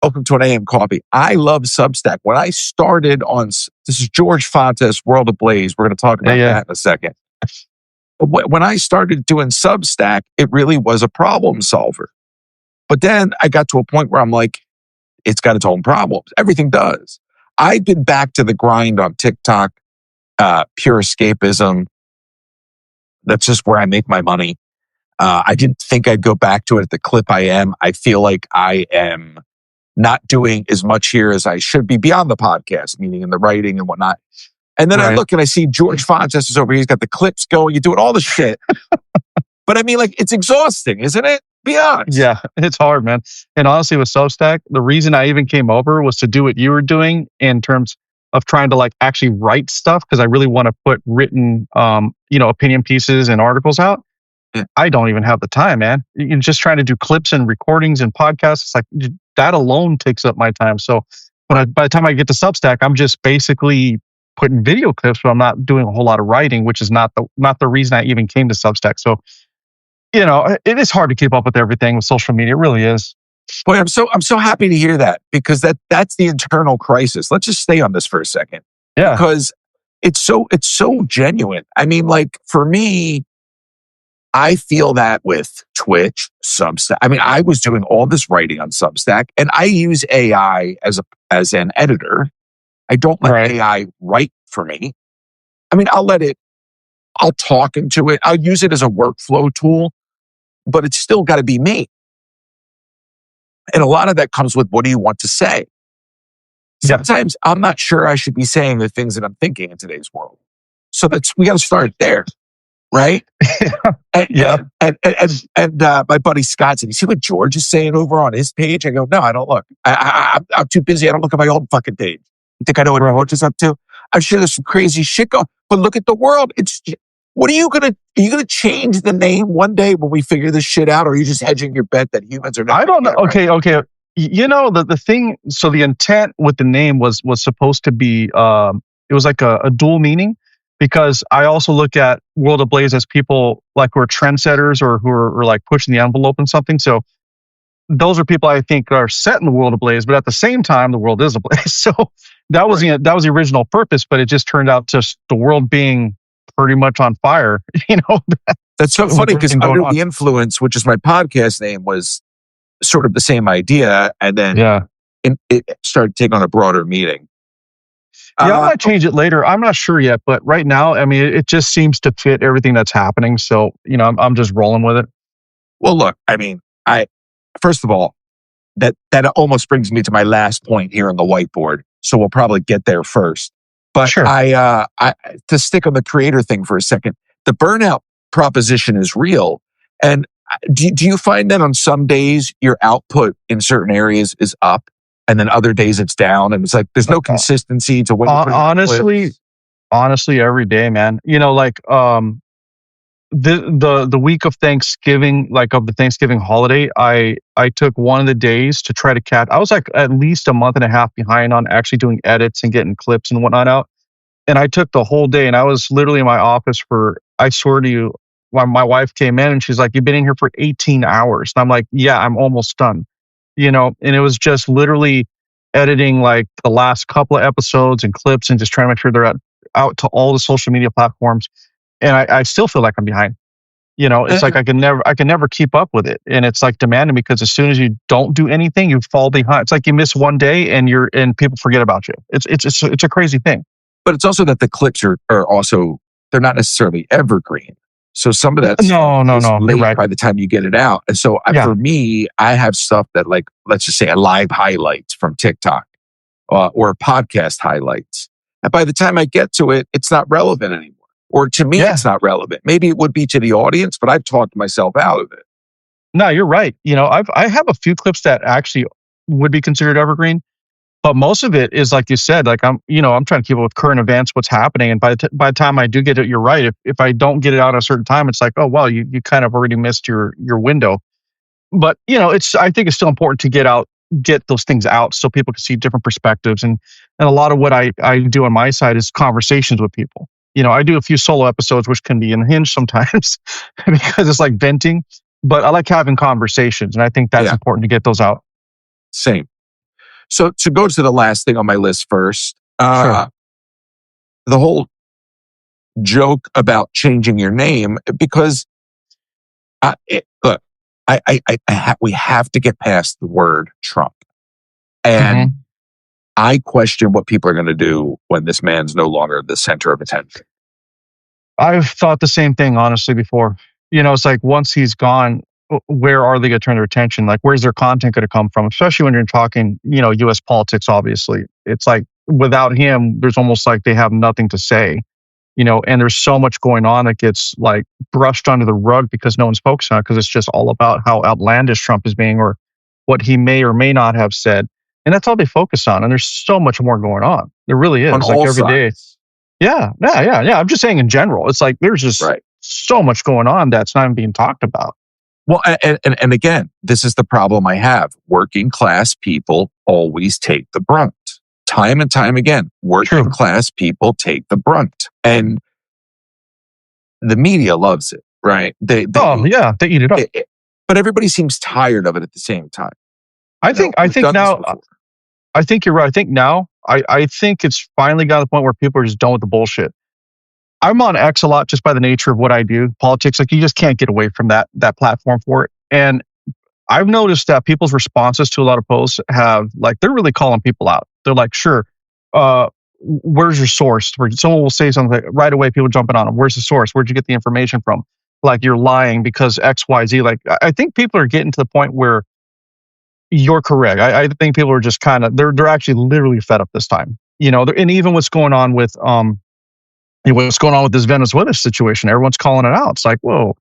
Welcome to an AM Coffee. I love Substack. When I started this is George Fontes, World Ablaze. We're going to talk about that in a second. When I started doing Substack, it really was a problem solver. But then I got to a point where I'm like, it's got its own problems. Everything does. I've been back to the grind on TikTok, pure escapism. That's just where I make my money. I didn't think I'd go back to it at the clip I am. I feel like I am not doing as much here as I should be beyond the podcast, meaning in the writing and whatnot. And then I look and I see George Fontes is over here. He's got the clips going. You're doing all the shit. But I mean, like, it's exhausting, isn't it? Be honest. Yeah, it's hard, man. And honestly, with Substack, the reason I even came over was to do what you were doing in terms of trying to like actually write stuff, because I really want to put written, opinion pieces and articles out. Yeah. I don't even have the time, man. You're just trying to do clips and recordings and podcasts. It's like that alone takes up my time. So by the time I get to Substack, I'm just basically putting video clips, but I'm not doing a whole lot of writing, which is not the reason I even came to Substack. So, it is hard to keep up with everything with social media. It really is. Boy, I'm so happy to hear that, because that's the internal crisis. Let's just stay on this for a second. Yeah. Because it's so genuine. I mean, like, for me, I feel that with Twitch, Substack. I mean, I was doing all this writing on Substack, and I use AI as an editor. I don't let AI write for me. I mean, I'll talk into it. I'll use it as a workflow tool, but it's still got to be me. And a lot of that comes with, what do you want to say? Sometimes I'm not sure I should be saying the things that I'm thinking in today's world. So we got to start there, right? And my buddy Scott said, "You see what George is saying over on his page?" I go, "No, I don't look. I'm too busy. I don't look at my own fucking page. You think I know what George is up to? I'm sure there's some crazy shit going. But look at the world. Are you gonna change the name one day when we figure this shit out, or are you just hedging your bet that humans are not?" I don't know. Okay. The thing. So the intent with the name was supposed to be. It was like a dual meaning, because I also look at World Ablaze as people like who are trendsetters or who are like pushing the envelope in something. So those are people I think are set in the world ablaze, but at the same time, the world is ablaze. So that was the original purpose, but it just turned out just the world being pretty much on fire. That's so funny, because Under the Influence, which is my podcast name, was sort of the same idea, and then it started taking on a broader meaning. I might change it later. I'm not sure yet, but right now, I mean, it just seems to fit everything that's happening. So I'm just rolling with it. Well, look, I mean, first of all, that almost brings me to my last point here on the whiteboard. So we'll probably get there first. But sure. I to stick on the creator thing for a second, the burnout proposition is real. And do you find that on some days your output in certain areas is up, and then other days it's down, and it's like there's no consistency to what you put honestly, every day, man. The week of Thanksgiving, like of the Thanksgiving holiday, I took one of the days to try to catch. I was like at least a month and a half behind on actually doing edits and getting clips and whatnot out. And I took the whole day, and I was literally in my office I swear to you, my wife came in and she's like, "You've been in here for 18 hours. And I'm like, "Yeah, I'm almost done." And it was just literally editing like the last couple of episodes and clips and just trying to make sure they're out to all the social media platforms. And I still feel like I'm behind. It's like I can never keep up with it. And it's like demanding, because as soon as you don't do anything, you fall behind. It's like you miss one day and people forget about you. It's a crazy thing. But it's also that the clips are also, they're not necessarily evergreen. So some of that no, late right. by the time you get it out. And so for me, I have stuff that, like, let's just say a live highlights from TikTok or podcast highlights. And by the time I get to it, it's not relevant anymore. Or to me, it's not relevant. Maybe it would be to the audience, but I've talked myself out of it. No, you're right. I have a few clips that actually would be considered evergreen, but most of it is like you said. Like I'm trying to keep up with current events, what's happening, and by the time I do get it, you're right. If I don't get it out at a certain time, it's like, oh well, you kind of already missed your window. But I think it's still important to get those things out so people can see different perspectives, and a lot of what I do on my side is conversations with people. I do a few solo episodes, which can be unhinged sometimes because it's like venting, but I like having conversations, and I think that's important to get those out. Same. So to go to the last thing on my list first, Sure. the whole joke about changing your name, because look, we have to get past the word Trump. And I question what people are going to do when this man's no longer the center of attention. I've thought the same thing, honestly, before. It's like once he's gone, where are they going to turn their attention? Like, where's their content going to come from? Especially when you're talking, U.S. politics, obviously. It's like without him, there's almost like they have nothing to say, and there's so much going on that gets like brushed under the rug because no one's focused on it because it's just all about how outlandish Trump is being or what he may or may not have said. And that's all they focus on. And there's so much more going on. There really is. On Like all every day. sides. Yeah. I'm just saying in general, it's like there's just so much going on that's not even being talked about. Well, and again, this is the problem I have. Working class people always take the brunt. Time and time again, working class people take the brunt. And the media loves it, right? They eat it up. But everybody seems tired of it at the same time. I think now, I think you're right. I think now, I think it's finally got to the point where people are just done with the bullshit. I'm on X a lot just by the nature of what I do. Politics, like you just can't get away from that platform for it. And I've noticed that people's responses to a lot of posts have like, they're really calling people out. They're like, sure, where's your source? Someone will say something like, right away, people jumping on them. Where's the source? Where'd you get the information from? Like you're lying because X, Y, Z. Like I think people are getting to the point where you're correct. I think people are just kind of, they're actually literally fed up this time. And even what's going on with this Venezuela situation, everyone's calling it out. It's like, whoa,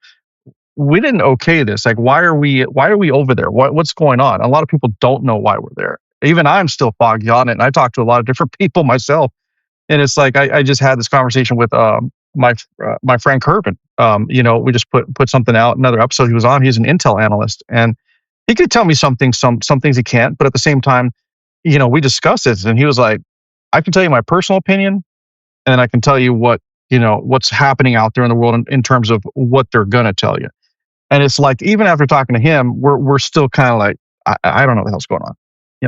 we didn't okay this. Like, why are we over there? What's going on? A lot of people don't know why we're there. Even I'm still foggy on it. And I talk to a lot of different people myself. And it's like, I just had this conversation with my friend Kervin. We just put something out, another episode he was on. He's an Intel analyst. And he could tell me some things he can't. But at the same time, we discussed this. And he was like, I can tell you my personal opinion. And then I can tell you what's happening out there in the world in terms of what they're going to tell you. And it's like, even after talking to him, we're still kind of like, I don't know what the hell's going on.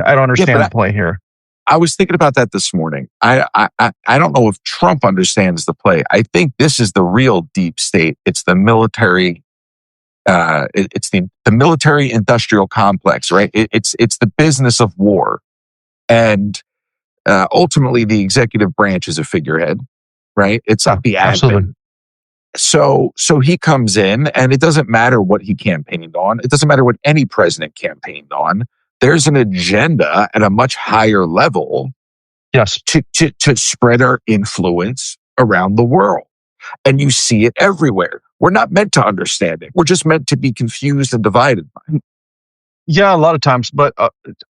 I don't understand the play here. I was thinking about that this morning. I don't know if Trump understands the play. I think this is the real deep state. It's the military. It's the military industrial complex, right? It's the business of war. And ultimately, the executive branch is a figurehead, right? It's like the admin. Absolutely. So he comes in, and it doesn't matter what he campaigned on. It doesn't matter what any president campaigned on. There's an agenda at a much higher level, yes, to spread our influence around the world, and you see it everywhere. We're not meant to understand it. We're just meant to be confused and divided by it. Yeah, a lot of times. But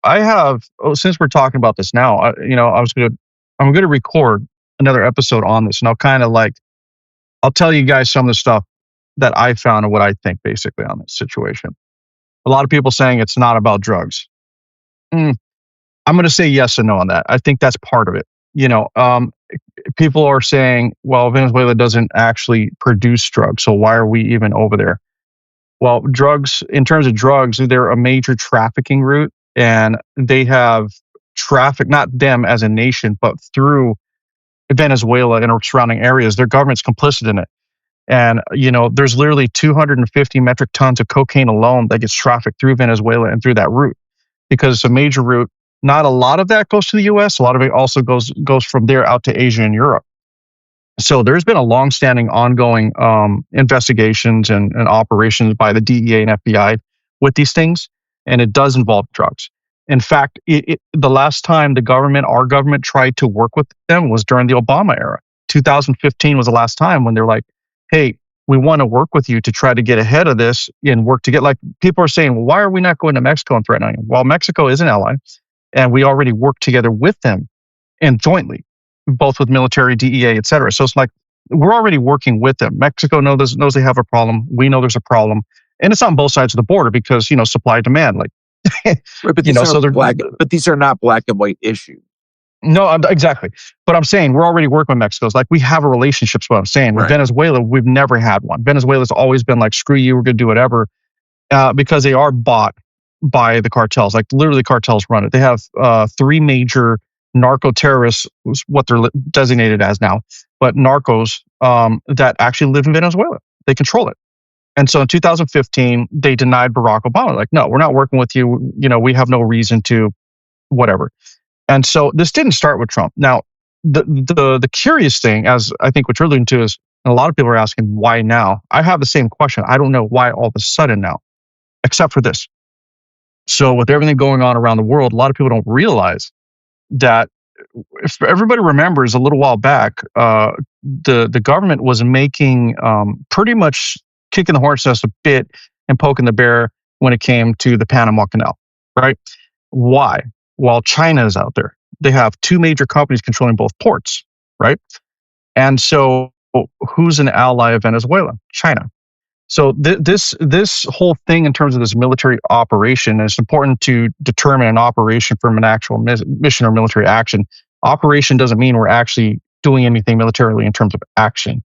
I have, since we're talking about this now, I'm going to record another episode on this, and I'll tell you guys some of the stuff that I found and what I think basically on this situation. A lot of people saying it's not about drugs. I'm going to say yes and no on that. I think that's part of it. People are saying, well, Venezuela doesn't actually produce drugs, so why are we even over there? Well, drugs, in terms of drugs, they're a major trafficking route, and they have traffic, not them as a nation, but through Venezuela and surrounding areas. Their government's complicit in it. And, there's literally 250 metric tons of cocaine alone that gets trafficked through Venezuela and through that route because it's a major route. Not a lot of that goes to the US. A lot of it also goes from there out to Asia and Europe. So there's been a longstanding ongoing investigations and operations by the DEA and FBI with these things, and it does involve drugs. In fact, the last time our government tried to work with them was during the Obama era. 2015 was the last time when they're like, hey, we want to work with you to try to get ahead of this and work to get, like, people are saying, well, why are we not going to Mexico and threatening them? Well, Mexico is an ally, and we already work together with them and jointly, both with military, DEA, et cetera. So it's like, we're already working with them. Mexico knows they have a problem. We know there's a problem. And it's on both sides of the border because, supply demand, like, right, but these are not black and white issues. No, exactly. But I'm saying we're already working with Mexico. It's like we have a relationship. What I'm saying with Venezuela, we've never had one. Venezuela's always been like, screw you, we're going to do whatever, because they are bought by the cartels. Like literally, cartels run it. They have three major narco terrorists, what they're designated as now, but narcos that actually live in Venezuela. They control it. And so in 2015, they denied Barack Obama. Like, no, we're not working with you. We have no reason to, whatever. And so this didn't start with Trump. Now, the curious thing, as I think what you're alluding to, is and a lot of people are asking why now. I have the same question. I don't know why all of a sudden now, except for this. So with everything going on around the world, a lot of people don't realize that if everybody remembers a little while back, the government was making pretty much kicking the horse nest a bit and poking the bear when it came to the Panama Canal, right? Why? While China is out there, they have two major companies controlling both ports, right? And so, who's an ally of Venezuela? China. So this whole thing in terms of this military operation, it's important to determine an operation from an actual mission or military action. Operation doesn't mean we're actually doing anything militarily in terms of action.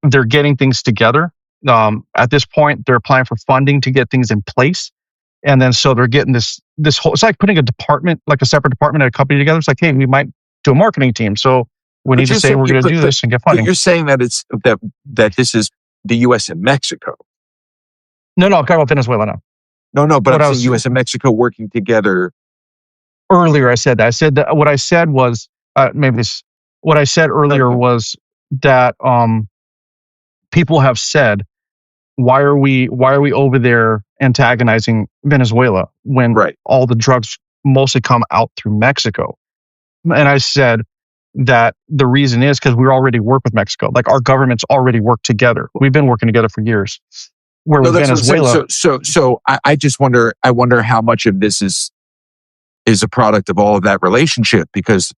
They're getting things together. At this point, they're applying for funding to get things in place, and then so they're getting this whole. It's like putting a department, like a separate department at a company together. It's like, hey, we might do a marketing team, so we need to say we're going to do this and get funding. But you're saying that it's that this is the U.S. and Mexico. No, I'm talking about Venezuela now. No, but I'm saying U.S. and Mexico working together. Earlier, I said that. I said that what I said was what I said earlier was that people have said, why are we over there antagonizing Venezuela when all the drugs mostly come out through Mexico? And I said that the reason is because we already work with Mexico. Like our governments already work together. We've been working together for years. Where with Venezuela, so I just wonder. I wonder how much of this is a product of all of that relationship. Because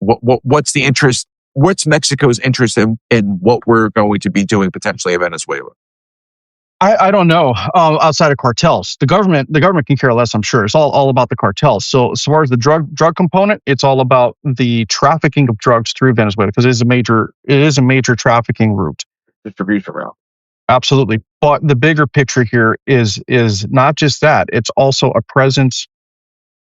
what's the interest? What's Mexico's interest in what we're going to be doing potentially in Venezuela? I don't know. Outside of cartels, the government can care less. I'm sure it's all about the cartels. So as far as the drug component, it's all about the trafficking of drugs through Venezuela because it is a major trafficking route, distribution route. Absolutely, but the bigger picture here is not just that. It's also a presence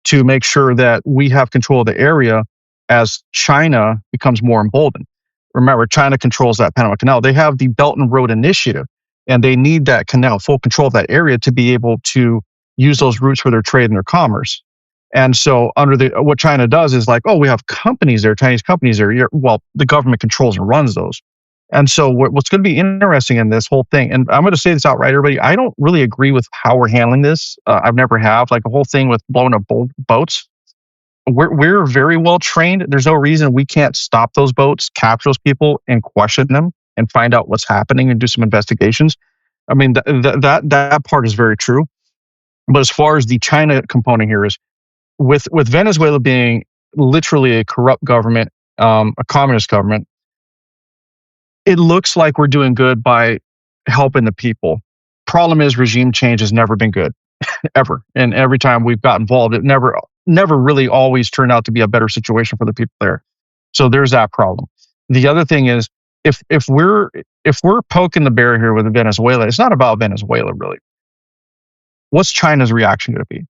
to make sure that we have control of the area as China becomes more emboldened. Remember, China controls that Panama Canal. They have the Belt and Road Initiative. And they need that canal, full control of that area to be able to use those routes for their trade and their commerce. And so what China does is like, oh, we have companies there, Chinese companies there. Well, the government controls and runs those. And so what's going to be interesting in this whole thing, and I'm going to say this outright, everybody, I don't really agree with how we're handling this. I've never have. Like the whole thing with blowing up boats. We're very well trained. There's no reason we can't stop those boats, capture those people, and question them and find out what's happening and do some investigations. I mean, that part is very true. But as far as the China component here is, with Venezuela being literally a corrupt government, a communist government, it looks like we're doing good by helping the people. Problem is, regime change has never been good, ever. And every time we've got involved, it never really always turned out to be a better situation for the people there. So there's that problem. The other thing is, if we're poking the bear here with Venezuela, it's not about Venezuela really. What's China's reaction going to be?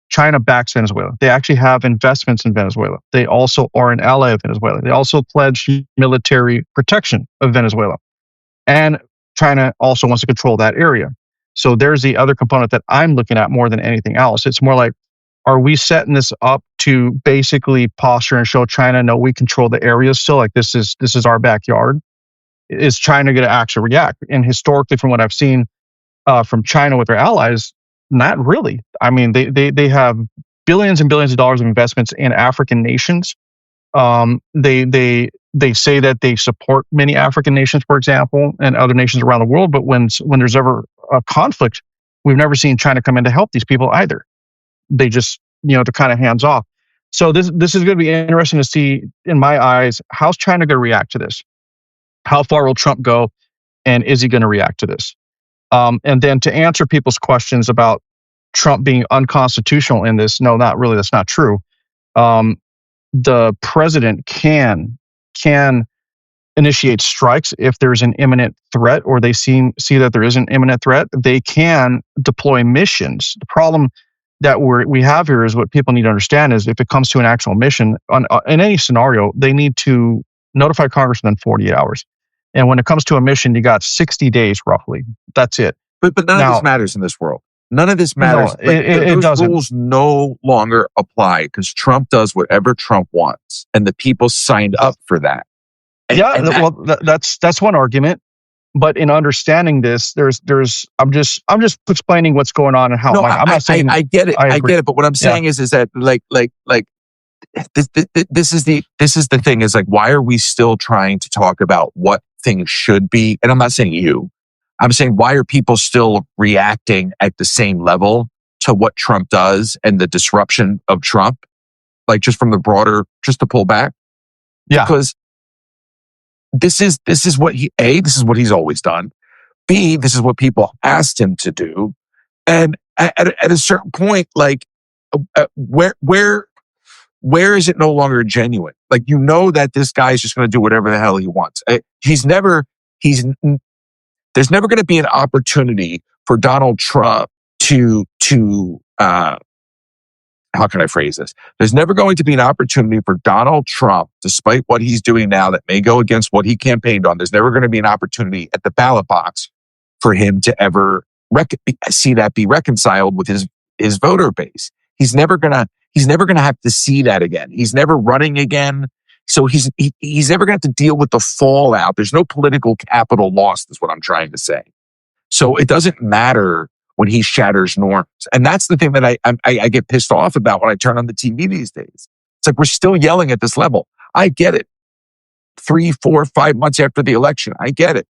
China backs Venezuela. They actually have investments in Venezuela. They also are an ally of Venezuela. They also pledge military protection of Venezuela. And China also wants to control that area. So there's the other component that I'm looking at more than anything else. It's more like, are we setting this up to basically posture and show China, no, we control the area still, like this is our backyard? Is China going to actually react? And historically, from what I've seen from China with their allies, not really. I mean, they have billions and billions of dollars of investments in African nations. They say that they support many African nations, for example, and other nations around the world. But when there's ever a conflict, we've never seen China come in to help these people either. They just, they're kind of hands off. So this is going to be interesting to see, in my eyes, how's China going to react to this? How far will Trump go? And is he going to react to this? And then to answer people's questions about Trump being unconstitutional in this, no, not really. That's not true. The president can initiate strikes if there's an imminent threat, or they see that there is an imminent threat. They can deploy missions. The problem that we have here is, what people need to understand is, if it comes to an actual mission in any scenario, they need to notify Congress within 48 hours. And when it comes to a mission, you got 60 days roughly. That's it. But none of this matters in this world. None of this matters. No, it those doesn't. rules no longer apply because Trump does whatever Trump wants, and the people signed up for that. That's one argument. But in understanding this, I'm just explaining what's going on and how. No, I'm not saying I get it. I get it. But what I'm saying is that this is the thing, is like, why are we still trying to talk about what things should be? And I'm not saying you. I'm saying, why are people still reacting at the same level to what Trump does and the disruption of Trump? Like, just from the broader, just to pull back. Yeah. Because this is what this is what he's always done. B, this is what people asked him to do. And at a certain point, like, where is it no longer genuine? Like, that this guy's just going to do whatever the hell he wants. There's never going to be an opportunity for Donald Trump to how can I phrase this? There's never going to be an opportunity for Donald Trump, despite what he's doing now that may go against what he campaigned on. There's never going to be an opportunity at the ballot box for him to ever see that be reconciled with his voter base. He's never gonna have to see that again. He's never running again. So he's never going to have to deal with the fallout. There's no political capital lost, is what I'm trying to say. So it doesn't matter when he shatters norms. And that's the thing that I get pissed off about when I turn on the TV these days. It's like, we're still yelling at this level. I get it. 3, 4, 5 months after the election, I get it.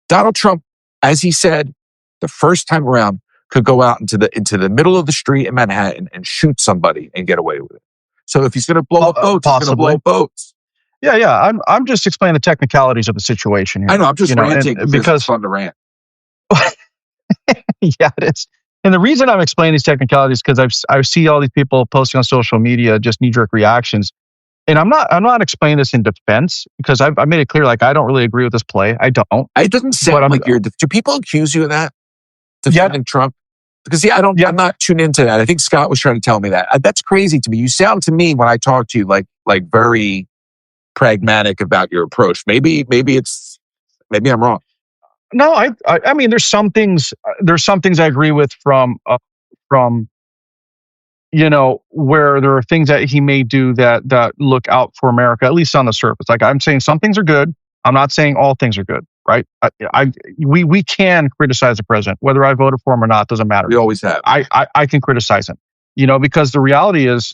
Donald Trump, as he said the first time around, could go out into the middle of the street in Manhattan and shoot somebody and get away with it. So if he's going to blow up boats, he's going to blow up boats. Yeah. I'm just explaining the technicalities of the situation here. I know. I'm just ranting because it's fun to rant. Yeah, it is. And the reason I'm explaining these technicalities is because I see all these people posting on social media just knee-jerk reactions, and I'm not explaining this in defense, because I made it clear, like, I don't really agree with this play. I don't. It doesn't sound like you're. Do people accuse you of that? Defending Trump? Because I'm not tuned into that. I think Scott was trying to tell me that. That's crazy to me. You sound to me, when I talk to you, like very pragmatic about your approach. Maybe I'm wrong. No, I mean, there's some things I agree with from where there are things that he may do that look out for America, at least on the surface. Like, I'm saying some things are good. I'm not saying all things are good, right? We can criticize the president, whether I voted for him or not, doesn't matter. We always have. I can criticize him, because the reality is,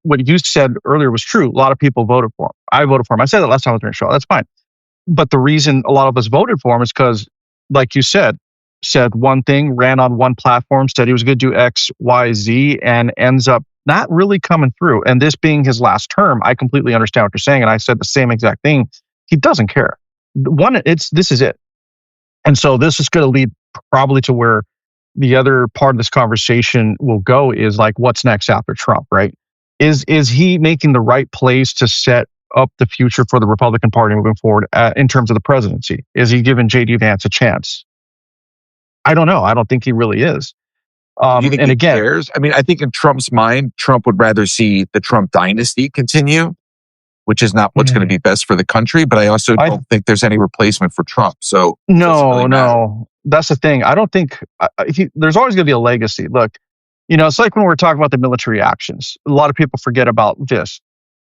what you said earlier was true. A lot of people voted for him. I voted for him. I said that last time I was on your show. That's fine. But the reason a lot of us voted for him is because, like you said one thing, ran on one platform, said he was going to do X, Y, Z, and ends up not really coming through. And this being his last term, I completely understand what you're saying. And I said the same exact thing. He doesn't care. This is it. And so this is going to lead probably to where the other part of this conversation will go, is like, what's next after Trump, right? Is he making the right plays to set up the future for the Republican Party moving forward in terms of the presidency? Is he giving J.D. Vance a chance? I don't know. I don't think he really is. Do you think he cares? I mean, I think in Trump's mind, Trump would rather see the Trump dynasty continue, which is not what's going to be best for the country. But I also don't think there's any replacement for Trump. So no, that's the thing. I don't think there's always going to be a legacy. Look, it's like when we're talking about the military actions. A lot of people forget about this.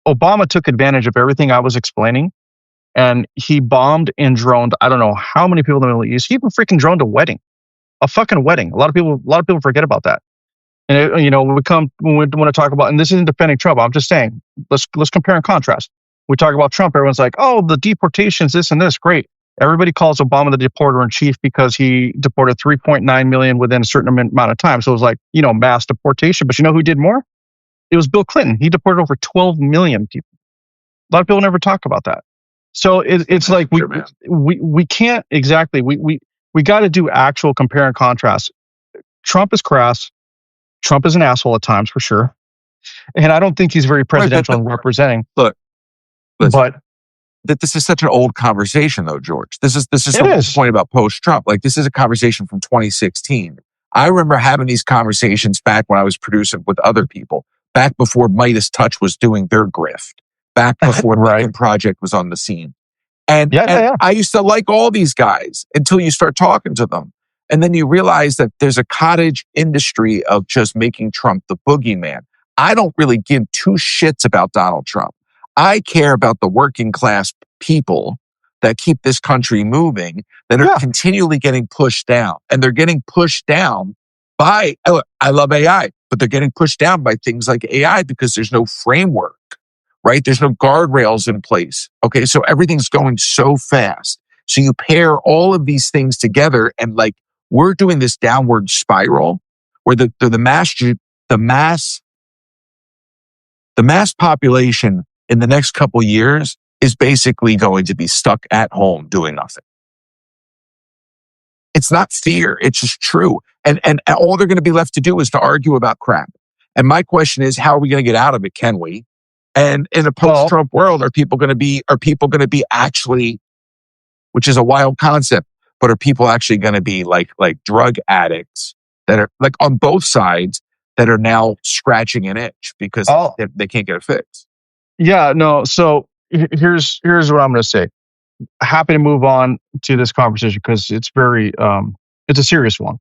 Obama took advantage of everything I was explaining, and he bombed and droned I don't know how many people in the Middle East. He even freaking droned a fucking wedding. A lot of people forget about that. And when we want to talk about, and this isn't defending Trump, I'm just saying, let's compare and contrast. We talk about Trump, everyone's like, oh, the deportations, this and this, great. Everybody calls Obama the deporter in chief because he deported 3.9 million within a certain amount of time. So it was like, mass deportation. But you know who did more? It was Bill Clinton. He deported over 12 million people. A lot of people never talk about that. So it's like we can't exactly, we got to do actual compare and contrast. Trump is crass. Trump is an asshole at times, for sure. And I don't think he's very presidential in representing. Look, listen, but that this is such an old conversation, though, George. This is It is. the point about post-Trump. Like, this is a conversation from 2016. I remember having these conversations back when I was producing with other people, back before Midas Touch was doing their grift, back before the Right. Lincoln Project was on the scene. And Yeah. I used to like all these guys until you start talking to them. And then you realize that there's a cottage industry of just making Trump the boogeyman. I don't really give two shits about Donald Trump. I care about the working class people that keep this country moving, that are continually getting pushed down. And they're getting pushed down by, I love AI, but they're getting pushed down by things like AI because there's no framework, right? There's no guardrails in place. Okay. So everything's going so fast. So you pair all of these things together and like, we're doing this downward spiral where the mass population in the next couple years is basically going to be stuck at home doing nothing. It's not fear. It's just true. And all they're going to be left to do is to argue about crap. And my question is, how are we going to get out of it? Can we? And in a post-Trump world, are people going to be actually, which is a wild concept, but are people actually going to be like drug addicts that are like on both sides that are now scratching an itch because they can't get a fix? Yeah, no. So here's what I'm going to say. Happy to move on to this conversation because it's very it's a serious one.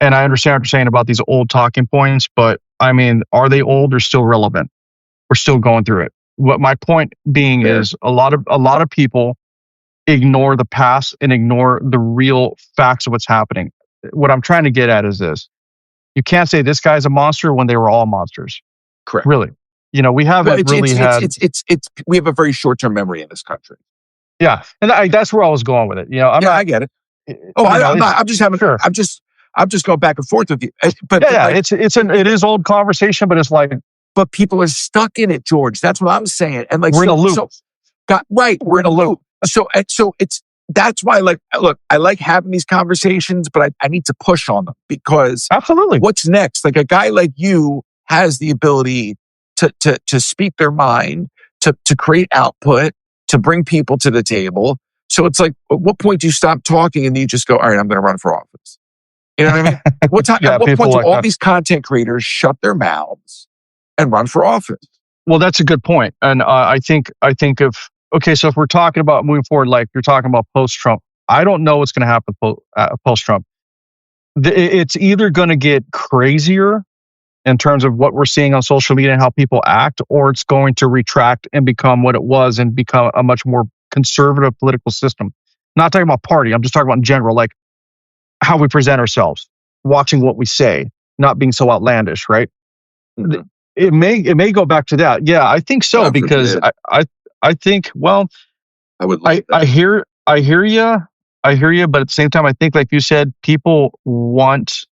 And I understand what you're saying about these old talking points, but I mean, are they old or still relevant? We're still going through it. What my point being is a lot of people ignore the past and ignore the real facts of what's happening. What I'm trying to get at is this. You can't say this guy's a monster when they were all monsters. Correct. Really. You know, we haven't we have a very short-term memory in this country. Yeah. And that's where I was going with it. You know, I get it. I'm just going back and forth with you. But it is old conversation, but it's like, but people are stuck in it, George. That's what I'm saying. And like, we're in a loop. We're in a loop. So that's why, like, look, I like having these conversations, but I need to push on them because absolutely, what's next? Like a guy like you has the ability to speak their mind, to create output, to bring people to the table. So it's like, at what point do you stop talking and you just go, all right, I'm going to run for office? You know what I mean? At what point do all these content creators shut their mouths and run for office? Well, that's a good point. And I think if, okay, so if we're talking about moving forward, like you're talking about post-Trump, I don't know what's going to happen post-Trump. It's either going to get crazier in terms of what we're seeing on social media and how people act, or it's going to retract and become what it was and become a much more conservative political system. Not talking about party, I'm just talking about in general, like how we present ourselves, watching what we say, not being so outlandish, right? Mm-hmm. It may go back to that. Yeah, I think so, because I think, well, I hear you, but at the same time, I think, like you said, people want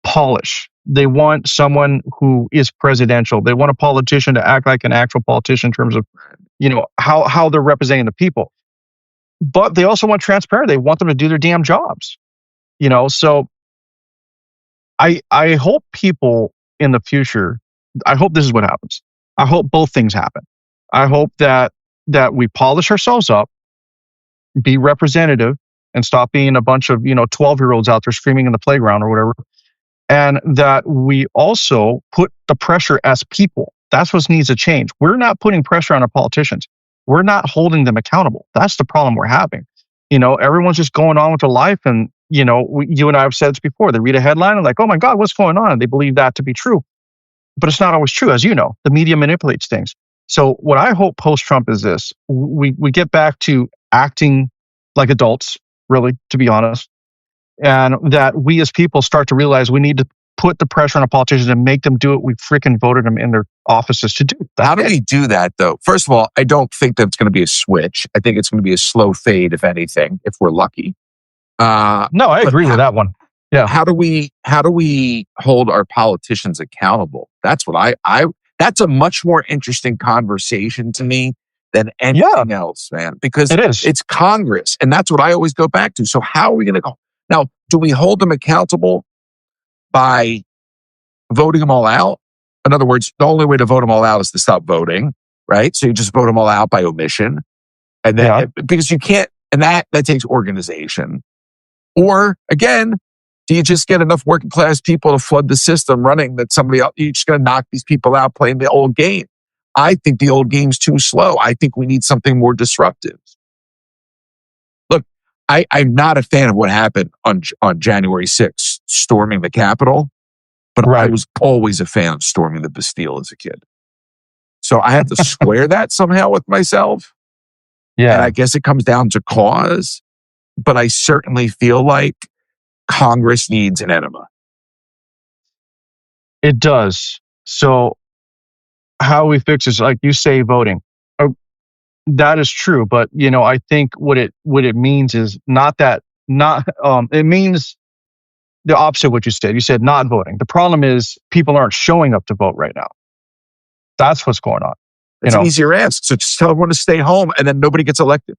polish. They want someone who is presidential. They want a politician to act like an actual politician in terms of, you know, how they're representing the people. But they also want transparency. They want them to do their damn jobs. You know, so I hope people in the future, I hope this is what happens. I hope both things happen. I hope that we polish ourselves up, be representative, and stop being a bunch of, 12-year-olds out there screaming in the playground or whatever. And that we also put the pressure as people. That's what needs to change. We're not putting pressure on our politicians. We're not holding them accountable. That's the problem we're having. You know, everyone's just going on with their life. And, you and I have said this before. They read a headline and like, oh my God, what's going on? And they believe that to be true. But it's not always true. As you know, the media manipulates things. So what I hope post-Trump is this. We get back to acting like adults, really, to be honest. And that we as people start to realize we need to put the pressure on our politicians and make them do what we freaking voted them in their offices to do. How do we do that, though? First of all, I don't think that it's going to be a switch. I think it's going to be a slow fade, if anything, if we're lucky. No, I agree with that one. Yeah. How do we hold our politicians accountable? That's what that's a much more interesting conversation to me than anything else, man, because it's Congress. And that's what I always go back to. So how are we going to go? Now, do we hold them accountable by voting them all out? In other words, the only way to vote them all out is to stop voting, right? So you just vote them all out by omission. And then because you can't, and that takes organization. Or again, do you just get enough working class people to flood the system running that somebody else, you're just going to knock these people out playing the old game? I think the old game's too slow. I think we need something more disruptive. Look, I'm not a fan of what happened on January 6th, storming the Capitol, but I was always a fan of storming the Bastille as a kid. So I have to square that somehow with myself. Yeah. And I guess it comes down to cause, but I certainly feel like Congress needs an enema. It does. So how we fix this, like you say, voting. That is true, but I think what it means is it means the opposite of what you said. You said not voting. The problem is people aren't showing up to vote right now. That's what's going on. It's an easier ask. So just tell everyone to stay home and then nobody gets elected.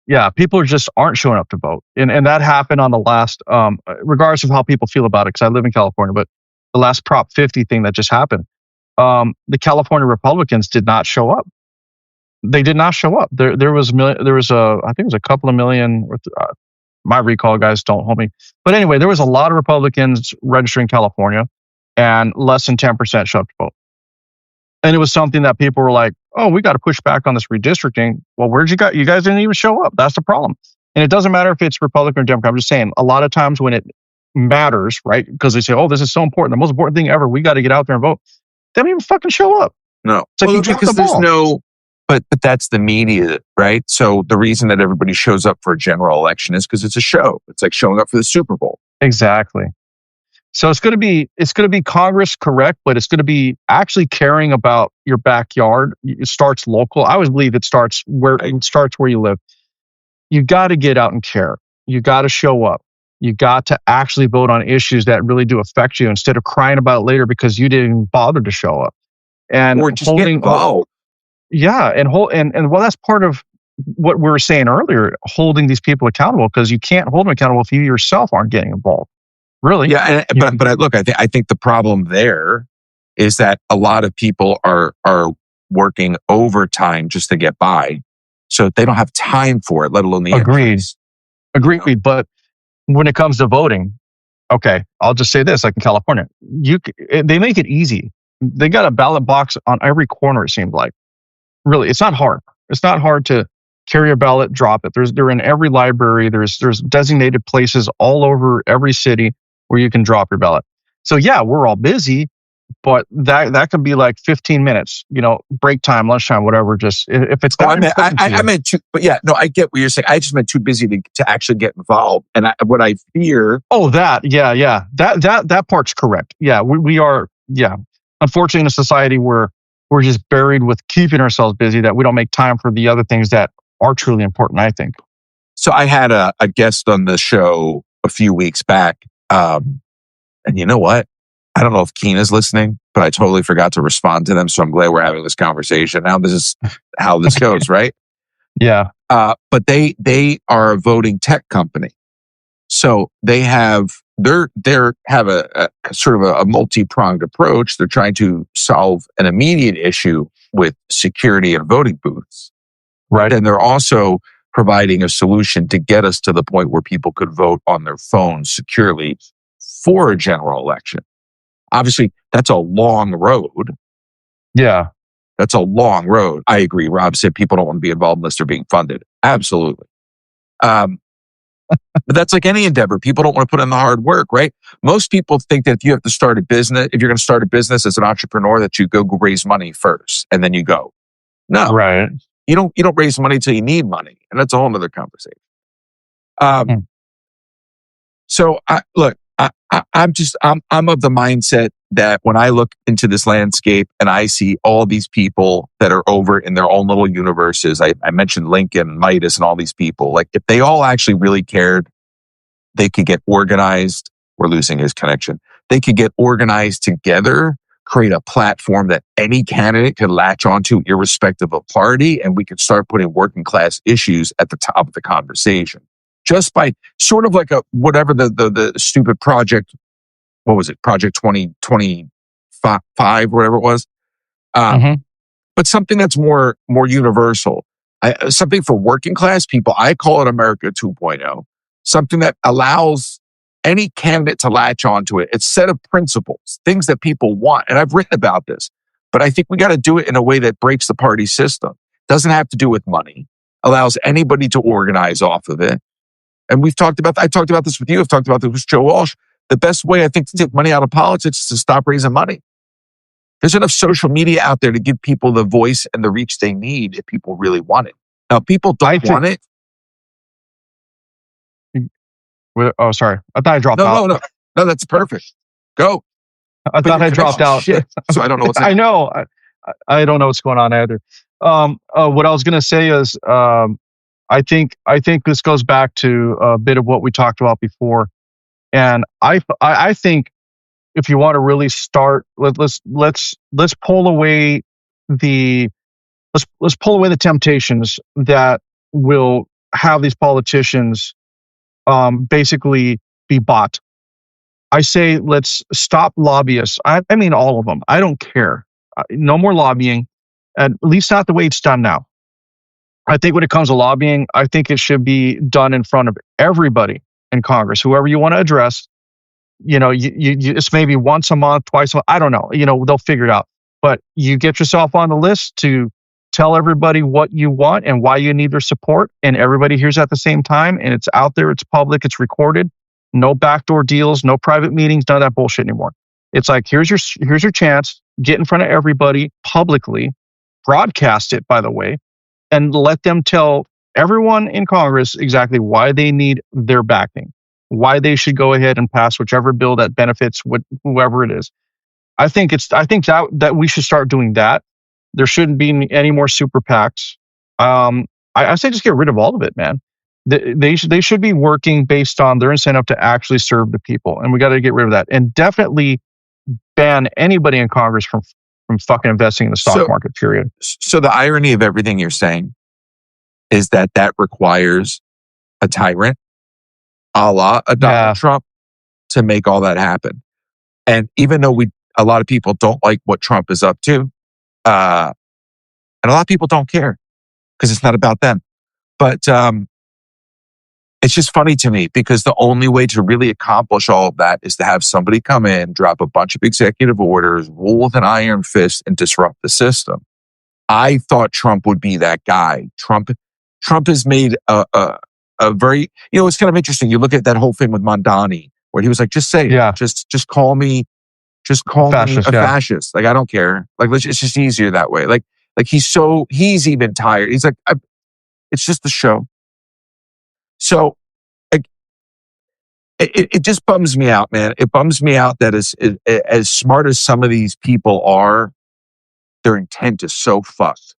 Yeah, people just aren't showing up to vote. And that happened on the last, regardless of how people feel about it, because I live in California, but the last Prop 50 thing that just happened, the California Republicans did not show up. They did not show up. There was I think it was a couple of million. My recall guys don't hold me, but anyway, there was a lot of Republicans registering in California, and less than 10% showed up to vote. And it was something that people were like, "Oh, we got to push back on this redistricting." Well, where'd you go? You guys didn't even show up. That's the problem. And it doesn't matter if it's Republican or Democrat. I'm just saying, a lot of times when it matters, right? Because they say, "Oh, this is so important, the most important thing ever. We got to get out there and vote." They don't even fucking show up. No, it's like you dropped the ball. But that's the media, right? So the reason that everybody shows up for a general election is because it's a show. It's like showing up for the Super Bowl. Exactly. So it's going to be Congress, correct, but it's going to be actually caring about your backyard. It starts local. I always believe it starts where you live. You got to get out and care. You got to show up. You got to actually vote on issues that really do affect you instead of crying about it later because you didn't bother to show up. And or just get involved. Yeah, and well, that's part of what we were saying earlier, holding these people accountable, because you can't hold them accountable if you yourself aren't getting involved. Really? Yeah, but I think the problem there is that a lot of people are working overtime just to get by, so they don't have time for it, let alone the interest. Agreed. But when it comes to voting, okay, I'll just say this: like in California, they make it easy. They got a ballot box on every corner. It seems like. Really, it's not hard. It's not hard to carry a ballot, drop it. They're in every library. There's designated places all over every city where you can drop your ballot. So yeah, we're all busy, but that could be like 15 minutes, break time, lunchtime, whatever. Just if it's that. I meant too, but yeah, no, I get what you're saying. I just meant too busy to actually get involved. And what I fear. Oh, that part's correct. Yeah, we are. Yeah, unfortunately, in a society where we're just buried with keeping ourselves busy, that we don't make time for the other things that are truly important, I think. So I had a guest on the show a few weeks back. And you know what? I don't know if Keena's listening, but I totally forgot to respond to them. So I'm glad we're having this conversation. Now this is how this goes, right? Yeah. But they are a voting tech company. So they have a sort of a multi-pronged approach. They're trying to solve an immediate issue with security in voting booths. Right. And they're also providing a solution to get us to the point where people could vote on their phones securely for a general election. Obviously, that's a long road. Yeah. That's a long road. I agree. Rob said people don't want to be involved unless they're being funded. Absolutely. But that's like any endeavor. People don't want to put in the hard work, right? Most people think that if you have to start a business, if you're going to start a business as an entrepreneur, that you go raise money first and then you go. No, right. You don't raise money till you need money, and that's a whole other conversation. So I'm of the mindset that when I look into this landscape and I see all these people that are over in their own little universes, I mentioned Lincoln, Midas, and all these people. Like if they all actually really cared, they could get organized. We're losing his connection. They could get organized together, create a platform that any candidate could latch onto, irrespective of party, and we could start putting working class issues at the top of the conversation. Just by sort of like whatever the stupid project, what was it? Project 2025, whatever it was. But something that's more universal. something for working class people. I call it America 2.0, something that allows any candidate to latch onto it. It's a set of principles, things that people want. And I've written about this, but I think we got to do it in a way that breaks the party system. Doesn't have to do with money, allows anybody to organize off of it. And I talked about this with you. I've talked about this with Joe Walsh. The best way I think to take money out of politics is to stop raising money. There's enough social media out there to give people the voice and the reach they need if people really want it. Now, people don't want it. Oh, sorry. I thought I dropped out. No, that's perfect. Go. I thought I dropped out. Shit, so I don't know what's I know. I don't know what's going on either. What I was going to say is, I think this goes back to a bit of what we talked about before, and I think if you want to really start, let's pull away the let's pull away the temptations that will have these politicians basically be bought. I say let's stop lobbyists. I mean all of them. I don't care. No more lobbying, at least not the way it's done now. I think when it comes to lobbying, I think it should be done in front of everybody in Congress, whoever you want to address. It's maybe once a month, twice a month. I don't know. They'll figure it out. But you get yourself on the list to tell everybody what you want and why you need their support, and everybody hears at the same time, and it's out there, it's public, it's recorded. No backdoor deals, no private meetings, none of that bullshit anymore. It's like, here's your chance. Get in front of everybody publicly, broadcast it, by the way, and let them tell everyone in Congress exactly why they need their backing, why they should go ahead and pass whichever bill that benefits whoever it is. I think that we should start doing that. There shouldn't be any more super PACs. I say just get rid of all of it, man. They should be working based on their incentive to actually serve the people, and we got to get rid of that. And definitely ban anybody in Congress from fucking investing in the stock market. Period. So the irony of everything you're saying is that requires a tyrant, a la Donald Trump, to make all that happen. And even though a lot of people don't like what Trump is up to, and a lot of people don't care because it's not about them. But it's just funny to me because the only way to really accomplish all of that is to have somebody come in, drop a bunch of executive orders, rule with an iron fist, and disrupt the system. I thought Trump would be that guy. Trump has made a very, it's kind of interesting. You look at that whole thing with Mondani, where he was like, just say it. Just call me fascist, a fascist. Like, I don't care. Like, it's just easier that way. Like he's even tired. He's like, it's just the show. So it just bums me out, man. It bums me out that as smart as some of these people are, their intent is so fucked.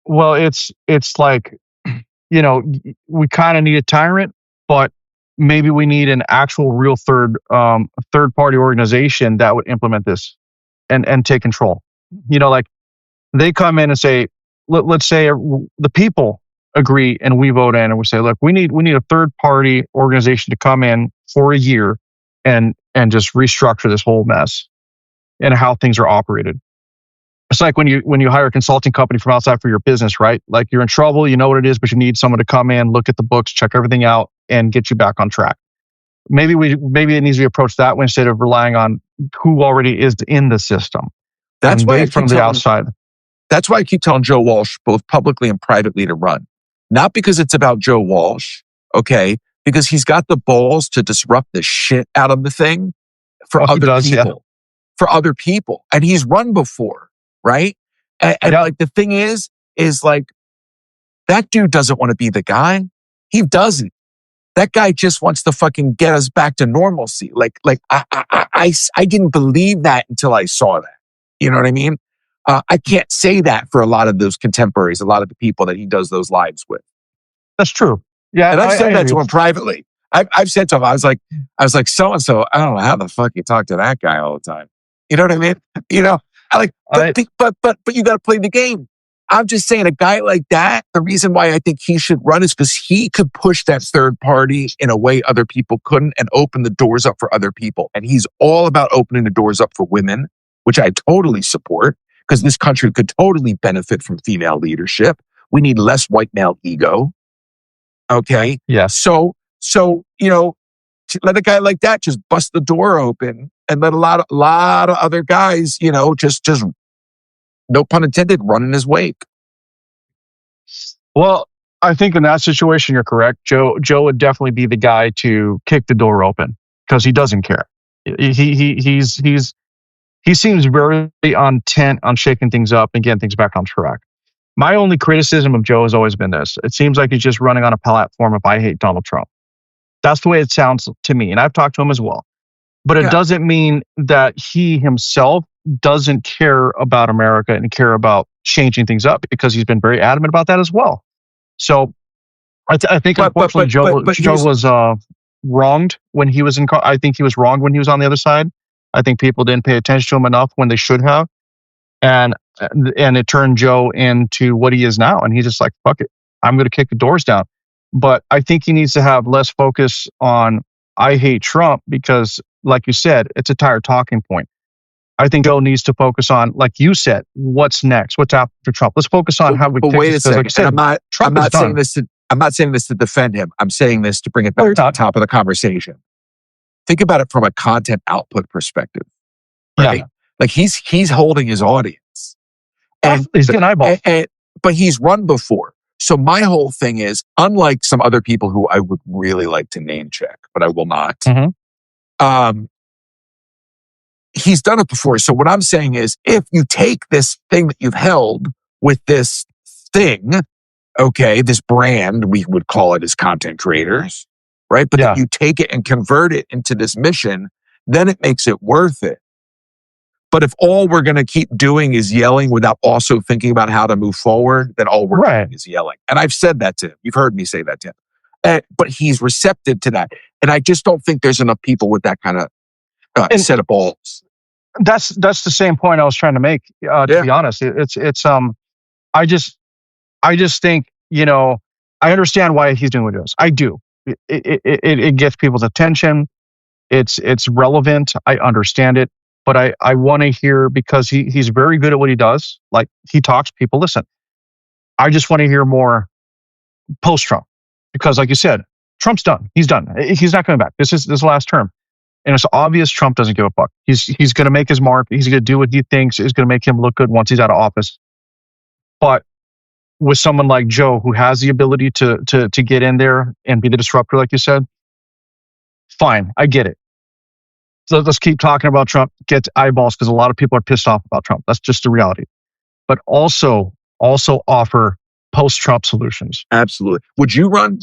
Well, it's like, we kind of need a tyrant, but maybe we need an actual real third party organization that would implement this and take control. Like they come in and say, let's say the people agree and we vote in and we say, look, we need a third party organization to come in for a year and just restructure this whole mess and how things are operated. It's like when you hire a consulting company from outside for your business, right? Like you're in trouble, you know what it is, but you need someone to come in, look at the books, check everything out, and get you back on track. Maybe it needs to be approached that way instead of relying on who already is in the system. That's why from the outside. That's why I keep telling Joe Walsh, both publicly and privately, to run. Not because it's about Joe Walsh, okay? Because he's got the balls to disrupt the shit out of the thing for other people. Yeah. For other people. And he's run before, right? And like the thing is like, that dude doesn't want to be the guy. He doesn't. That guy just wants to fucking get us back to normalcy. Like I didn't believe that until I saw that. You know what I mean? I can't say that for a lot of those contemporaries, a lot of the people that he does those lives with. That's true. Yeah, and I've said that to him privately. I've said to him, I was like, so and so. I don't know how the fuck you talk to that guy all the time. You know what I mean? But you got to play the game. I'm just saying, a guy like that, the reason why I think he should run is because he could push that third party in a way other people couldn't and open the doors up for other people. And he's all about opening the doors up for women, which I totally support, because this country could totally benefit from female leadership. We need less white male ego. Okay. Yes. So, to let a guy like that just bust the door open and let a lot of other guys, just no pun intended, run in his wake. Well, I think in that situation, you're correct. Joe would definitely be the guy to kick the door open because he doesn't care. He seems very intent on shaking things up and getting things back on track. My only criticism of Joe has always been this. It seems like he's just running on a platform of I hate Donald Trump. That's the way it sounds to me. And I've talked to him as well. But it doesn't mean that he himself doesn't care about America and care about changing things up, because he's been very adamant about that as well. So I think unfortunately Joe was wronged when he was I think he was wronged when he was on the other side. I think people didn't pay attention to him enough when they should have. And it turned Joe into what he is now. And he's just like, fuck it, I'm going to kick the doors down. But I think he needs to have less focus on I hate Trump, because like you said, it's a tired talking point. I think Joe needs to focus on, like you said, what's next? What's after Trump? Let's focus on how we But wait a second. Like you said, I'm not saying this to defend him. I'm saying this to bring it back to the top of the conversation. Think about it from a content output perspective. Right? Yeah. Like he's holding his audience. And he's getting eyeballs. But he's run before. So my whole thing is, unlike some other people who I would really like to name check, but I will not. Mm-hmm. He's done it before. So what I'm saying is, if you take this thing that you've held with this thing, okay, this brand, we would call it as content creators, right? But if you take it and convert it into this mission, then it makes it worth it. But if all we're going to keep doing is yelling without also thinking about how to move forward, then all we're doing is yelling. And I've said that to him. You've heard me say that to him. But he's receptive to that. And I just don't think there's enough people with that kind of set of balls. That's the same point I was trying to make, to be honest. I just think, I understand why he's doing what he does. I do. It gets people's attention. It's relevant. I understand it. But I want to hear, because he's very good at what he does. Like, he talks, people listen. I just want to hear more post-Trump, because like you said, Trump's done. He's done. He's not coming back. This is the last term. And it's obvious Trump doesn't give a fuck. He's going to make his mark. He's going to do what he thinks is going to make him look good once he's out of office. But with someone like Joe, who has the ability to get in there and be the disruptor, like you said, fine, I get it. So let's keep talking about Trump, get eyeballs, because a lot of people are pissed off about Trump. That's just the reality. But also offer post-Trump solutions. Absolutely. Would you run?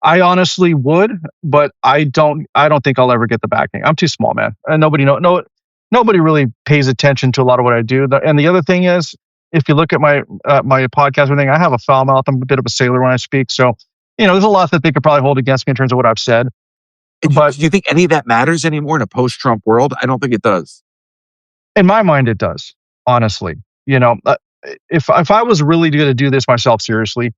I honestly would, but I don't think I'll ever get the backing. I'm too small, man. And nobody really pays attention to a lot of what I do. And the other thing is, if you look at my podcast or anything, I have a foul mouth. I'm a bit of a sailor when I speak. So, there's a lot that they could probably hold against me in terms of what I've said. But do you think any of that matters anymore in a post-Trump world? I don't think it does. In my mind, it does. Honestly, if I was really going to do this myself seriously,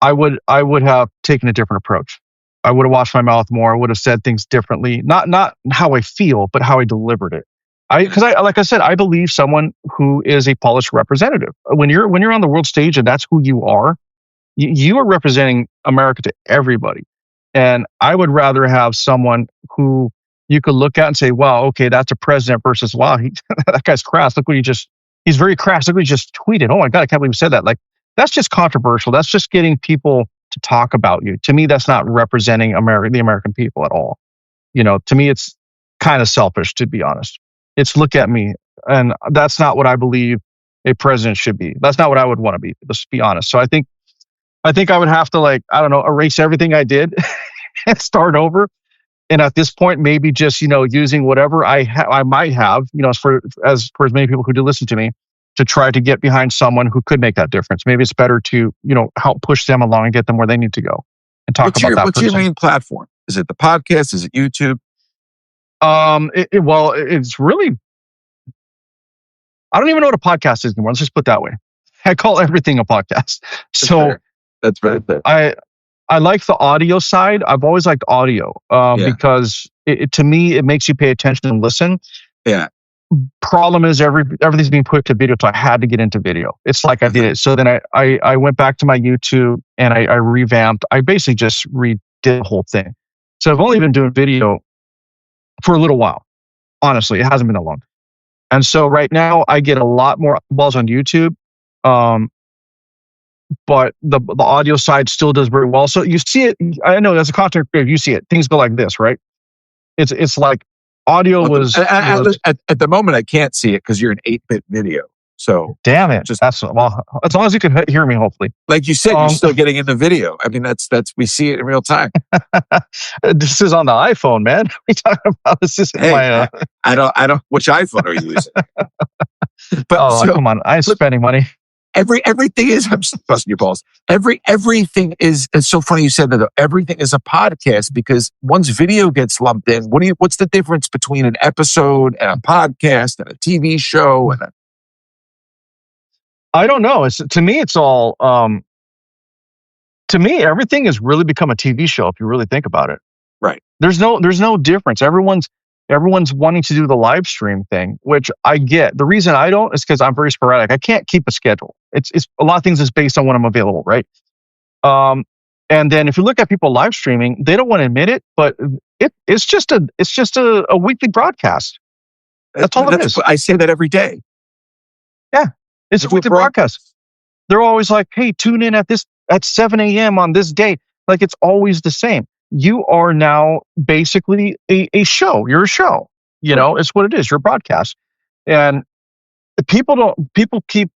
I would have taken a different approach. I would have watched my mouth more. I would have said things differently. Not how I feel, but how I delivered it. Because like I said, I believe someone who is a polished representative. When you're on the world stage and that's who you are representing America to everybody. And I would rather have someone who you could look at and say, wow, okay, that's a president, versus, wow, that guy's crass. Look what he's very crass. Look what he just tweeted. Oh my God, I can't believe he said that. Like, that's just controversial. That's just getting people to talk about you. To me, that's not representing the American people at all. To me, it's kind of selfish, to be honest. It's look at me. And that's not what I believe a president should be. That's not what I would want to be. Let's be honest. So I think I would have to, erase everything I did and start over. And at this point, maybe just, using whatever I might have, for as many people who do listen to me, to try to get behind someone who could make that difference. Maybe it's better to, help push them along and get them where they need to go and talk about that. What's your main platform? Is it the podcast? Is it YouTube? It's really, I don't even know what a podcast is anymore. Let's just put it that way. I call everything a podcast. That's very fair. I like the audio side. I've always liked audio because to me, it makes you pay attention and listen. Yeah. Problem is everything's being put to video, so I had to get into video. It's like I did it. So then I went back to my YouTube and I revamped. I basically just redid the whole thing. So I've only been doing video for a little while. Honestly, it hasn't been that long. And so right now I get a lot more balls on YouTube. But the audio side still does very well. So you see it. I know as a content creator, you see it. Things go like this, right? It's like audio Well, was at the moment I can't see it because you're an 8-bit video. So damn it. That's well, as long as you can hear me, hopefully. Like you said, you're still getting into video. I mean, that's we see it in real time. This is on the iPhone, man. What are you talking about? This is my. I don't. Which iPhone are you using? But come on, I'm spending money. Everything is. I'm busting your balls. Everything is. It's so funny you said that. Though. Everything is a podcast because once video gets lumped in, what's the difference between an episode and a podcast and a TV show and I don't know. To me, it's all. To me, everything has really become a TV show. If you really think about it, right? There's no difference. Everyone's wanting to do the live stream thing, which I get. The reason I don't is because I'm very sporadic. I can't keep a schedule. It's a lot of things is based on when I'm available, right? And then if you look at people live streaming, they don't want to admit it, but it's just a weekly broadcast. That's all it is. I say that every day. Yeah, it's a weekly broadcast. They're always like, "Hey, tune in at 7 a.m. on this day." Like it's always the same. You are now basically a show. You're a show. You know, it's what it is. You're a broadcast, and people keep.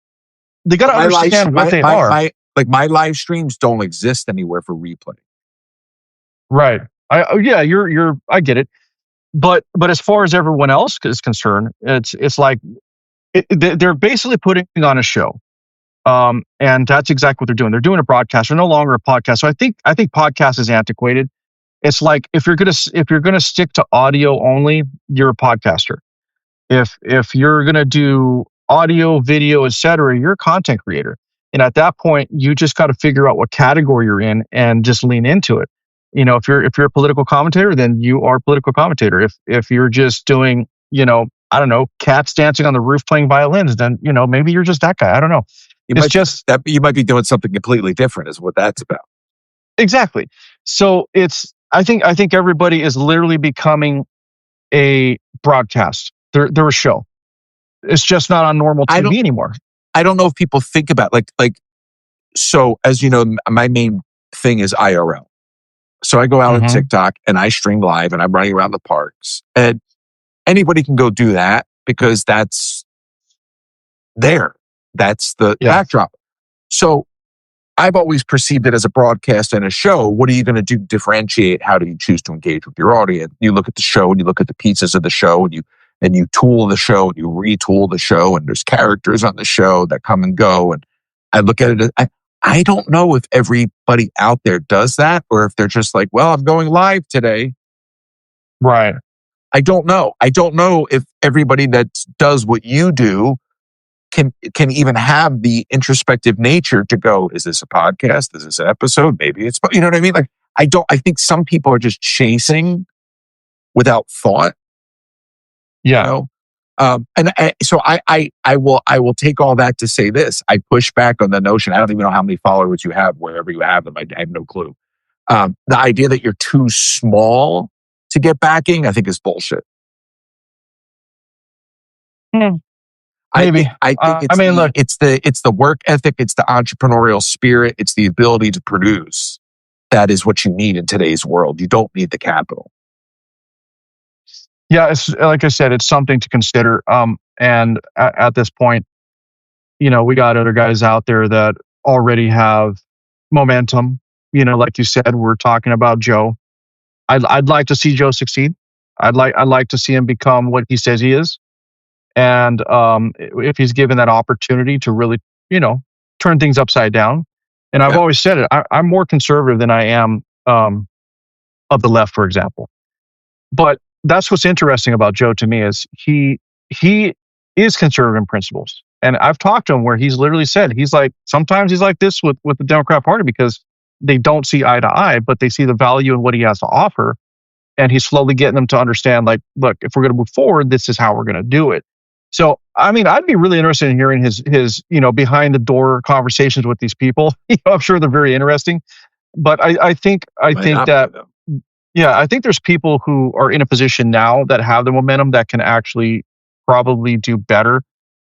They got to understand what they are. My live streams don't exist anywhere for replay. Right. I get it. But as far as everyone else is concerned, it's like they're basically putting on a show. And that's exactly what they're doing. They're doing a broadcast. They're no longer a podcast. So I think podcast is antiquated. It's like if you're gonna stick to audio only, you're a podcaster. If you're gonna do audio, video, etc., you're a content creator. And at that point, you just got to figure out what category you're in and just lean into it. You know, if you're a political commentator, then you are a political commentator. If you're just doing, I don't know, cats dancing on the roof playing violins, then maybe you're just that guy. I don't know. You might be doing something completely different, is what that's about. Exactly. So I think everybody is literally becoming a broadcast. They're a show. It's just not on normal TV anymore. I don't know if people think about like. So as you know, my main thing is IRL. So I go out on TikTok and I stream live and I'm running around the parks, and anybody can go do that because that's there. That's the backdrop. So I've always perceived it as a broadcast and a show. What are you going to do to differentiate? How do you choose to engage with your audience? You look at the show and you look at the pieces of the show and you tool the show and you retool the show, and there's characters on the show that come and go. And I look at it, I don't know if everybody out there does that or if they're just like, well, I'm going live today. Right. I don't know. I don't know if everybody that does what you do can even have the introspective nature to go, is this a podcast? Is this an episode? Maybe it's, you know what I mean? Like, I think some people are just chasing without thought. Yeah. So I will take all that to say this. I push back on the notion. I don't even know how many followers you have, wherever you have them. I have no clue. The idea that you're too small to get backing, I think is bullshit. Maybe. I think look, it's the work ethic, it's the entrepreneurial spirit, it's the ability to produce. That is what you need in today's world. You don't need the capital. Yeah, it's like I said, it's something to consider. And at this point, we got other guys out there that already have momentum. Like you said, we're talking about Joe. I'd like to see Joe succeed. I'd like to see him become what he says he is. And if he's given that opportunity to really, turn things upside down. And I've always said it, I'm more conservative than I am of the left, for example. But that's what's interesting about Joe to me is he is conservative in principles. And I've talked to him where he's literally said, sometimes he's like this with the Democrat Party because they don't see eye to eye, but they see the value in what he has to offer. And he's slowly getting them to understand, like, look, if we're going to move forward, this is how we're going to do it. So, I mean, I'd be really interested in hearing his behind the door conversations with these people. I'm sure they're very interesting. But I Might think not be that though. yeah, I think there's people who are in a position now that have the momentum that can actually probably do better.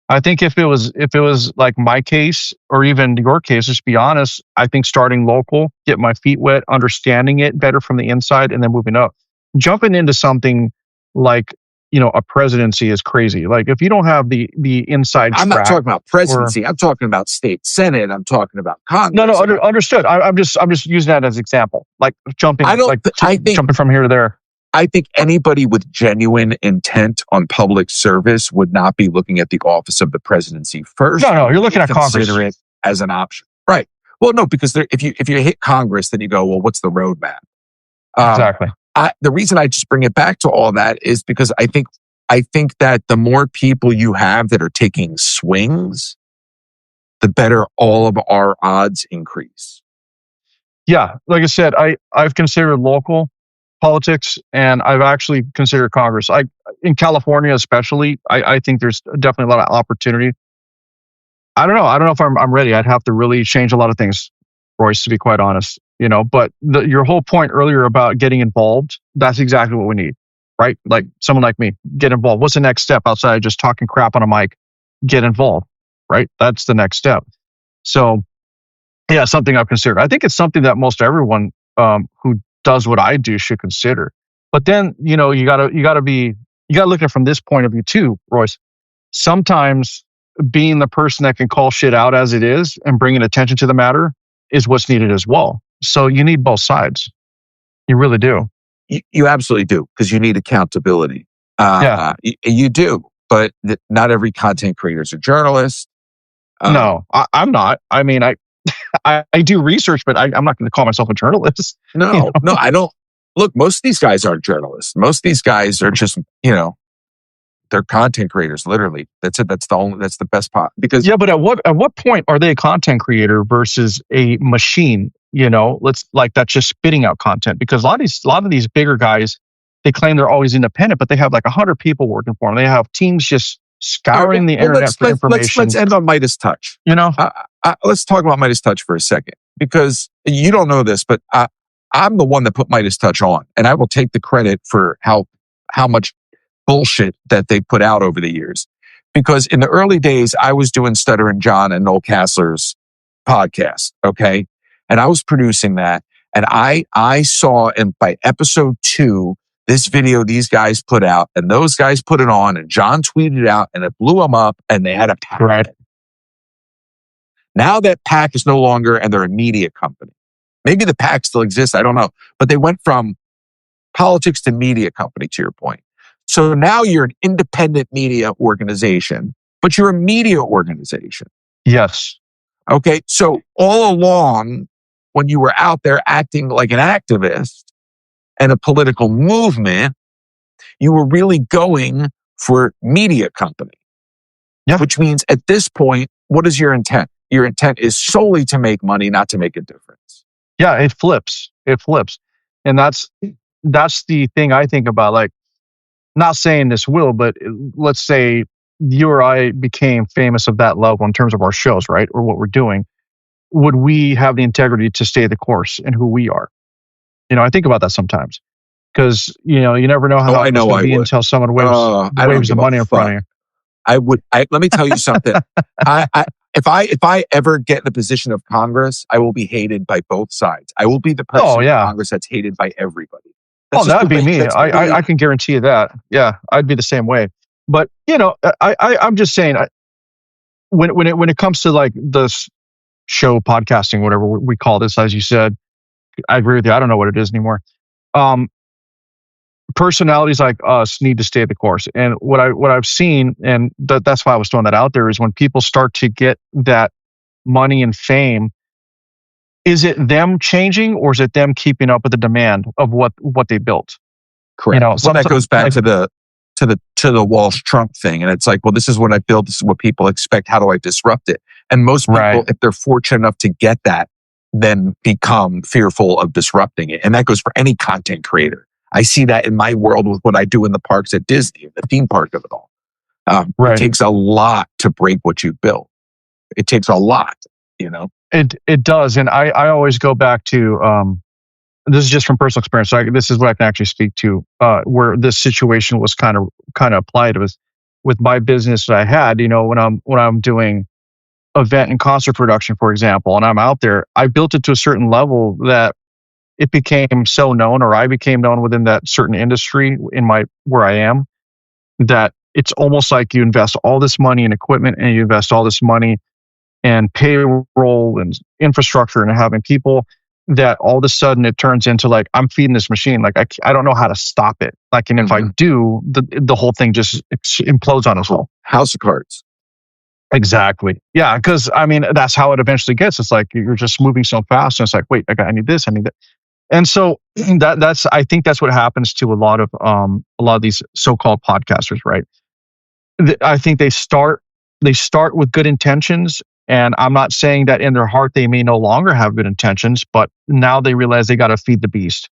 I think if it was like my case or even your case, just be honest, I think starting local, get my feet wet, understanding it better from the inside, and then moving up. Jumping into something like a presidency is crazy. Like if you don't have the inside I'm not track talking about or presidency. I'm talking about state senate. I'm talking about no, Congress. understood. I'm just using that as an example. Like I jumping don't. like I think. jumping from here to there. I think anybody with genuine intent on public service would not be looking at the office of the presidency first. No, you're looking at Congress. Consider it as an option, right? Well, no, because if you hit Congress, then you go, well, what's the roadmap? Um, Exactly. the reason I just bring it back to all that is because I think that the more people you have that are taking swings, the better all of our odds increase. Yeah, like I said, I've considered local politics and I've actually considered Congress. I in California especially, I think there's definitely a lot of opportunity. I don't know if I'm ready. I'd have to really change a lot of things, Royce, to be quite honest. But your whole point earlier about getting involved, that's exactly what we need, right? Like someone like me, get involved. What's the next step outside of just talking crap on a mic? Get involved, right? That's the next step. So yeah, something I've considered. I think it's something that most everyone who does what I do should consider. But then, you gotta look at it from this point of view too, Royce. Sometimes being the person that can call shit out as it is and bringing attention to the matter is what's needed as well. So you need both sides. You really do. You absolutely do because you need accountability. Yeah. You do, but not every content creator is a journalist. No, I'm not. I mean, I do research, but I'm not going to call myself a journalist. No, no, I don't. Look, most of these guys aren't journalists. Most of these guys are just, they're content creators. Literally, that's it. That's the best part. Because Yeah, but at what point are they a content creator versus a machine? Let's like that's just spitting out content. Because a lot of these bigger guys, they claim they're always independent, but they have like 100 people working for them. They have teams just all right, scouring the well, internet for information. let's end on Midas Touch. You know, Let's talk about Midas Touch for a second because you don't know this, but I'm the one that put Midas Touch on, and I will take the credit for how much bullshit that they put out over the years. Because in the early days, I was doing Stutter and John and Noel Kassler's podcast, okay, and I was producing that, and I saw, and by episode 2, this video these guys put out, and those guys put it on, and John tweeted it out, and it blew them up, and they had a pack. right? Now that pack is no longer, and they're a media company. Maybe the pack still exists, I don't know, but they went from politics to media company, to your point. So now you're an independent media organization, but you're a media organization. Yes. Okay. So all along, when you were out there acting like an activist and a political movement, you were really going for media company. Yeah. Which means at this point, what is your intent? Your intent is solely to make money, not to make a difference. Yeah, it flips. It flips. And that's the thing I think about. Like, not saying this will, but let's say you or I became famous of that level in terms of our shows, right? Or what we're doing. Would we have the integrity to stay the course in who we are? I think about that sometimes because, you never know how I it's know going I to be would. until someone I don't waves the give a money in front fuck. of you. Let me tell you something. If I ever get in a position of Congress, I will be hated by both sides. I will be the person in Congress that's hated by everybody. That'd be me. I can guarantee you that. Yeah, I'd be the same way. But I'm just saying, when it comes to like the show podcasting, whatever we call this, as you said, I agree with you. I don't know what it is anymore. Personalities like us need to stay the course. And what I've seen, and that's why I was throwing that out there, is when people start to get that money and fame, is it them changing or is it them keeping up with the demand of what they built? Correct. Well, that goes back to the Walsh Trump thing, and it's like, well, this is what I built. This is what people expect. How do I disrupt it? And most people, if they're fortunate enough to get that, then become fearful of disrupting it. And that goes for any content creator. I see that in my world with what I do in the parks at Disney, the theme park of it all. It takes a lot to break what you've built. It takes a lot, you know? It does. And I always go back to, this is just from personal experience. So this is what I can actually speak to, where this situation was kind of applied. It was with my business that I had, when I'm doing event and concert production, for example, and I'm out there, I built it to a certain level that it became so known, or I became known within that certain industry where I am, that it's almost like you invest all this money in equipment and you invest all this money and payroll and infrastructure and having people, that all of a sudden it turns into like, I'm feeding this machine. Like I don't know how to stop it. Like, and if I do, the whole thing just implodes on itself. House of cards. Exactly. Yeah. Cause I mean, that's how it eventually gets. It's like, you're just moving so fast. And it's like, wait, I need this. I need that. And so I think that's what happens to a lot of these so-called podcasters, right? I think they start with good intentions. And I'm not saying that in their heart they may no longer have good intentions, but now they realize they got to feed the beast.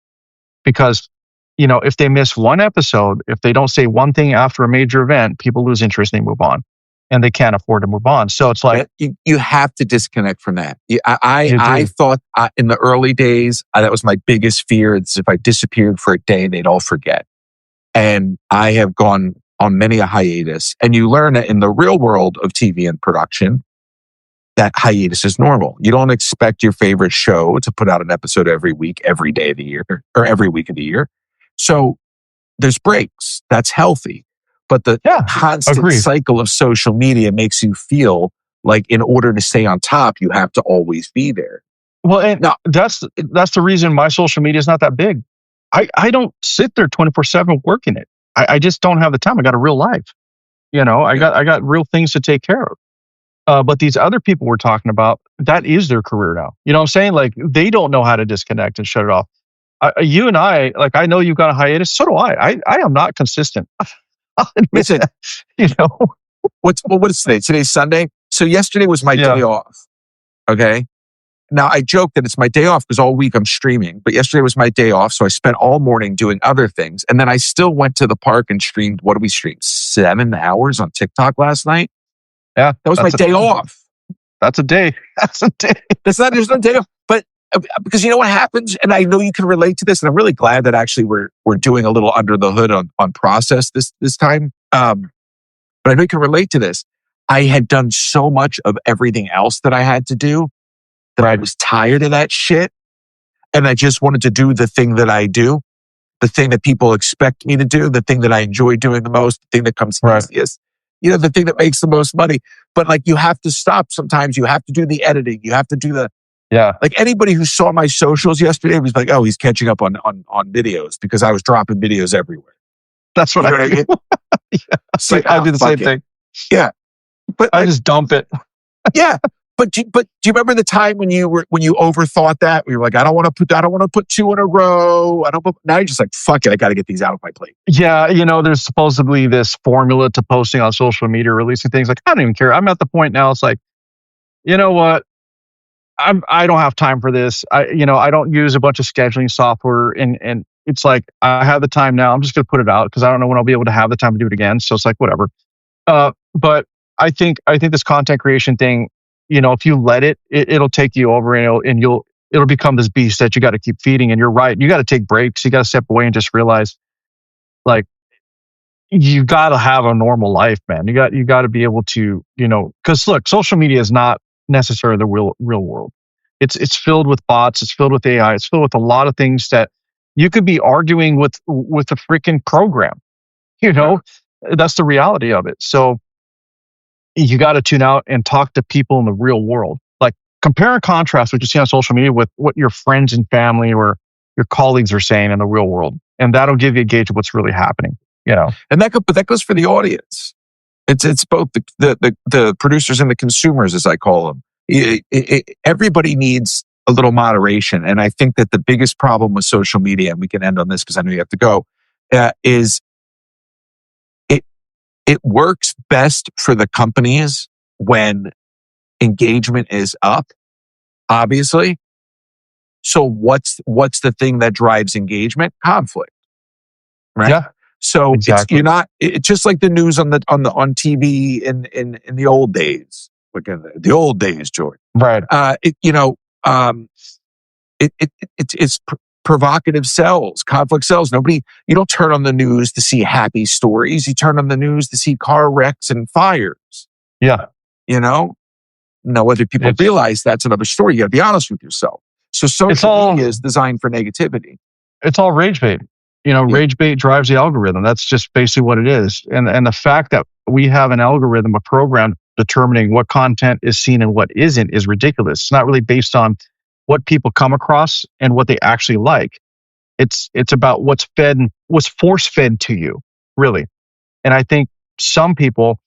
Because, if they miss one episode, if they don't say one thing after a major event, people lose interest and they move on. And they can't afford to move on. So it's like, you have to disconnect from that. I thought in the early days, that was my biggest fear. It's if I disappeared for a day, they'd all forget. And I have gone on many a hiatus. And you learn that in the real world of TV and production, that hiatus is normal. You don't expect your favorite show to put out an episode every week, every day of the year, or every week of the year. So there's breaks. That's healthy. But the constant cycle of social media makes you feel like in order to stay on top, you have to always be there. Well, and now, that's the reason my social media is not that big. I don't sit there 24/7 working it. I just don't have the time. I got a real life. I got real things to take care of. But these other people we're talking about, that is their career now. You know what I'm saying? Like, they don't know how to disconnect and shut it off. You and I, like, I know you've got a hiatus. So do I. I am not consistent. Listen, what is today? Today's Sunday. So yesterday was my day off. Okay. Now I joke that it's my day off because all week I'm streaming, but yesterday was my day off. So I spent all morning doing other things. And then I still went to the park and streamed. What did we stream? 7 hours on TikTok last night. Yeah. That was my day off. That's a day. That's a day. There's no day off. But because you know what happens, and I know you can relate to this, and I'm really glad that actually we're doing a little under the hood on process this time. But I know you can relate to this. I had done so much of everything else that I had to do that I was tired of that shit, and I just wanted to do the thing that I do, the thing that people expect me to do, the thing that I enjoy doing the most, the thing that comes easiest, the thing that makes the most money. But like, you have to stop sometimes. You have to do the editing. You have to do the like, anybody who saw my socials yesterday was like, oh, he's catching up on videos because I was dropping videos everywhere. That's what I mean. Like, I do the same thing. Yeah. But I just dump it. Yeah. But do you remember the time when you overthought that? We were like, I don't want to put 2 in a row. Now you're just like, fuck it. I got to get these out of my plate. Yeah. There's supposedly this formula to posting on social media, releasing things. Like, I don't even care. I'm at the point now. It's like, you know what? I don't have time for this. I don't use a bunch of scheduling software, and it's like, I have the time now. I'm just going to put it out because I don't know when I'll be able to have the time to do it again. So it's like, whatever. But I think this content creation thing, if you let it'll take you over, and it'll become this beast that you got to keep feeding. And you're right. You got to take breaks. You got to step away and just realize, like, you got to have a normal life, man. You got to be able to, because look, social media is not necessarily the real world. It's filled with bots. It's filled with AI. It's filled with a lot of things that you could be arguing with a freaking program. That's the reality of it. So you got to tune out and talk to people in the real world. Like, compare and contrast what you see on social media with what your friends and family or your colleagues are saying in the real world, and that'll give you a gauge of what's really happening. And that goes for the audience. It's both the producers and the consumers, as I call them. Everybody needs a little moderation, and I think that the biggest problem with social media, and we can end on this because I know you have to go, is it works best for the companies when engagement is up, obviously. So what's the thing that drives engagement? Conflict, right? Yeah. So Exactly. it's just like the news on TV in the old days, like in the old days, George. Right. It's provocative sells, conflict sells. You don't turn on the news to see happy stories. You turn on the news to see car wrecks and fires. Yeah. Now, whether people realize that's another story. You got to be honest with yourself. So social media is designed for negativity. It's all rage bait. Rage bait drives the algorithm. That's just basically what it is. And the fact that we have an algorithm, a program determining what content is seen and what isn't is ridiculous. It's not really based on what people come across and what they actually like. It's about what's force fed to you, really. And I think some people,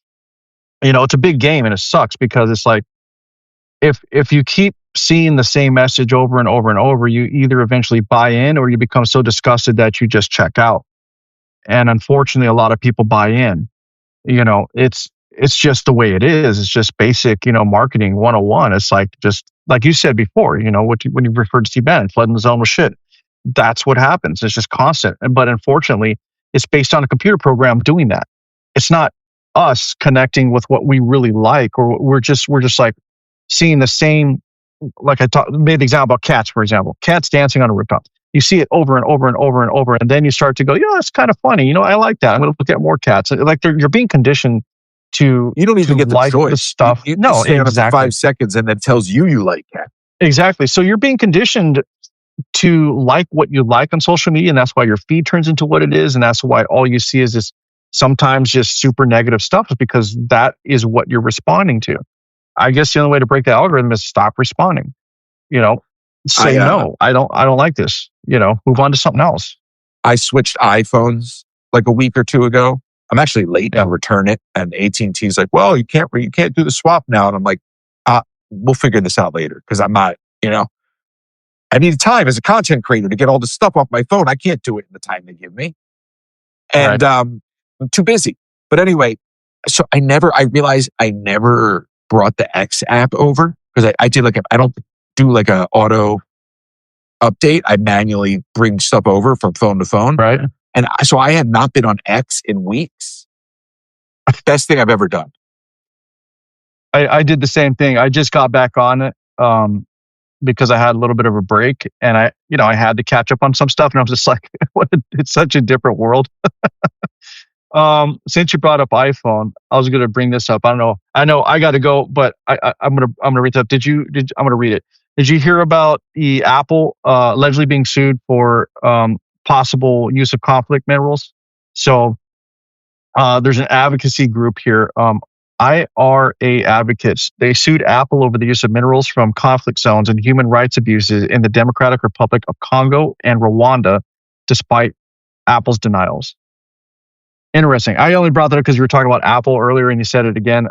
it's a big game and it sucks because it's like, if you keep seeing the same message over and over and over, you either eventually buy in or you become so disgusted that you just check out. And unfortunately, a lot of people buy in. It's just the way it is. It's just basic, marketing 101. It's like, just like you said before, when you referred to Steve Bannon, flooding the zone with shit. That's what happens. It's just constant. But unfortunately, it's based on a computer program doing that. It's not us connecting with what we really like, or we're just like seeing the same. Like made the example about cats, for example, cats dancing on a rooftop. You see it over and over and over and over, and then you start to go, it's kind of funny. I like that. I'm going to look at more cats. Like you're being conditioned to. You don't even get the like choice. The stuff. You No, stay on it for exactly. 5 seconds, and then tells you like cats. Exactly. So you're being conditioned to like what you like on social media, and that's why your feed turns into what it is, and that's why all you see is this sometimes just super negative stuff, is because that is what you're responding to. I guess the only way to break the algorithm is stop responding. Say no. I don't like this. Move on to something else. I switched iPhones like a week or two ago. I'm actually late to return it, and AT&T's like, well, you can't do the swap now, and I'm like, we'll figure this out later because I'm not. I need time as a content creator to get all this stuff off my phone. I can't do it in the time they give me. And I'm too busy. But anyway, so I realized I never brought the X app over because I did I don't do like a auto update. I manually bring stuff over from phone to phone. Right. And so I had not been on X in weeks. Best thing I've ever done. I did the same thing. I just got back on it. Because I had a little bit of a break, and I had to catch up on some stuff, and I was just like, it's such a different world. Since you brought up iPhone, I was going to bring this up. I don't know. I know I got to go, but I'm gonna read that. I'm gonna read it. Did you hear about the Apple allegedly being sued for possible use of conflict minerals? So there's an advocacy group here. IRA advocates, they sued Apple over the use of minerals from conflict zones and human rights abuses in the Democratic Republic of Congo and Rwanda, despite Apple's denials. Interesting. I only brought that up because you were talking about Apple earlier and you said it again.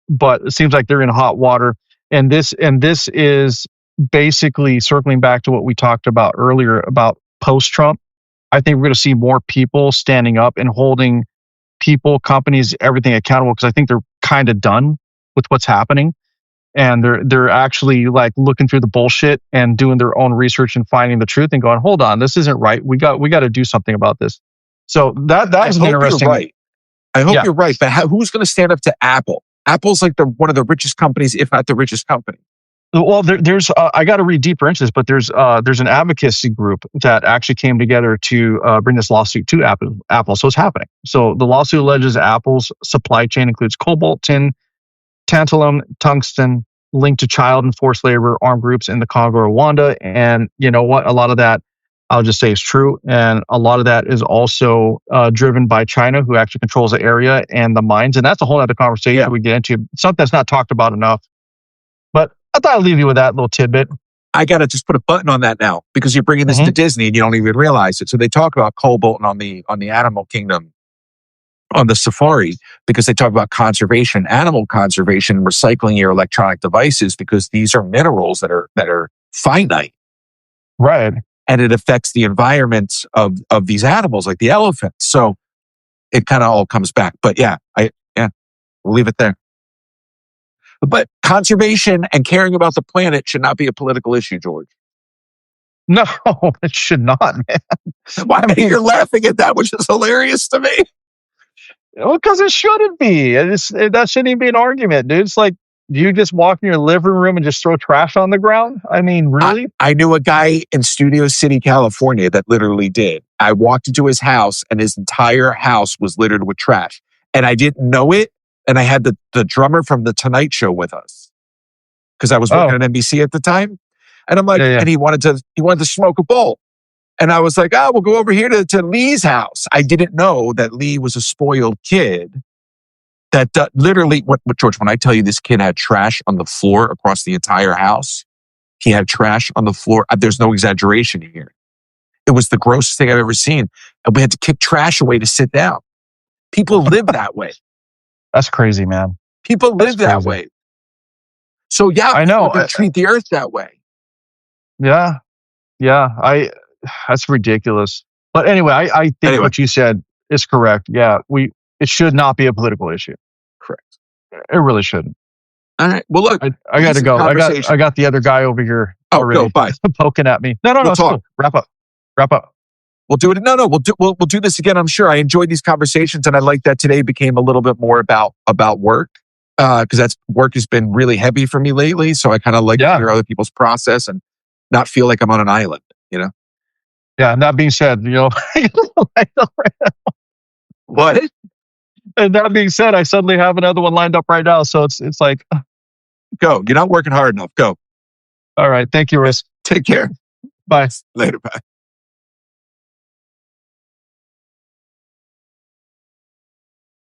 But it seems like they're in hot water. And this is basically circling back to what we talked about earlier about post-Trump. I think we're going to see more people standing up and holding people, companies, everything accountable, because I think they're kind of done with what's happening, and they're actually like looking through the bullshit and doing their own research and finding the truth and going, hold on, this isn't right. We got to do something about this. So that was an interesting. You're right. I hope you're right. But who's going to stand up to Apple? Apple's like one of the richest companies, if not the richest company. Well, there's I got to read deeper into this, but there's an advocacy group that actually came together to bring this lawsuit to Apple. So it's happening. So the lawsuit alleges Apple's supply chain includes cobalt, tin, tantalum, tungsten, linked to child and forced labor, armed groups in the Congo, Rwanda, and you know what? A lot of that, I'll just say, is true, and a lot of that is also driven by China, who actually controls the area and the mines, and that's a whole other conversation we get into. Something that's not talked about enough. But I thought I'd leave you with that little tidbit. I got to just put a button on that now because you're bringing this to Disney and you don't even realize it. So they talk about cobalt on the animal kingdom, on the safari, because they talk about conservation, animal conservation, recycling your electronic devices, because these are minerals that are finite. Right. And it affects the environment of these animals, like the elephants. So it kind of all comes back. But we'll leave it there. But conservation and caring about the planet should not be a political issue, George. No, it should not, man. Well, I mean, you're laughing at that, which is hilarious to me. Well, because it shouldn't be. That shouldn't even be an argument, dude. It's like, do you just walk in your living room and just throw trash on the ground? I mean, really? I knew a guy in Studio City, California that literally did. I walked into his house and his entire house was littered with trash. And I didn't know it. And I had the drummer from The Tonight Show with us because I was working at NBC at the time. And I'm like, and he wanted to smoke a bowl. And I was like, we'll go over here to Lee's house. I didn't know that Lee was a spoiled kid. That literally, George, when I tell you this kid had trash on the floor across the entire house, he had trash on the floor. There's no exaggeration here. It was the grossest thing I've ever seen. And we had to kick trash away to sit down. People live that way. That's crazy, man. People live that way. So yeah, I know. People treat the earth that way. Yeah. That's ridiculous. But anyway, I think what you said is correct. Yeah, it should not be a political issue. Correct. It really shouldn't. All right. Well, look, I got to go. I got the other guy over here already bye. poking at me. No, it's cool. Wrap up. We'll do it. No, we'll do this again. I'm sure. I enjoyed these conversations, and I like that today became a little bit more about work because work has been really heavy for me lately. So I kind of like to hear other people's process and not feel like I'm on an island. You know. Yeah. And that being said, what? And that being said, I suddenly have another one lined up right now. So it's like, go. You're not working hard enough. Go. All right. Thank you, Royce. Take care. Bye. Later. Bye.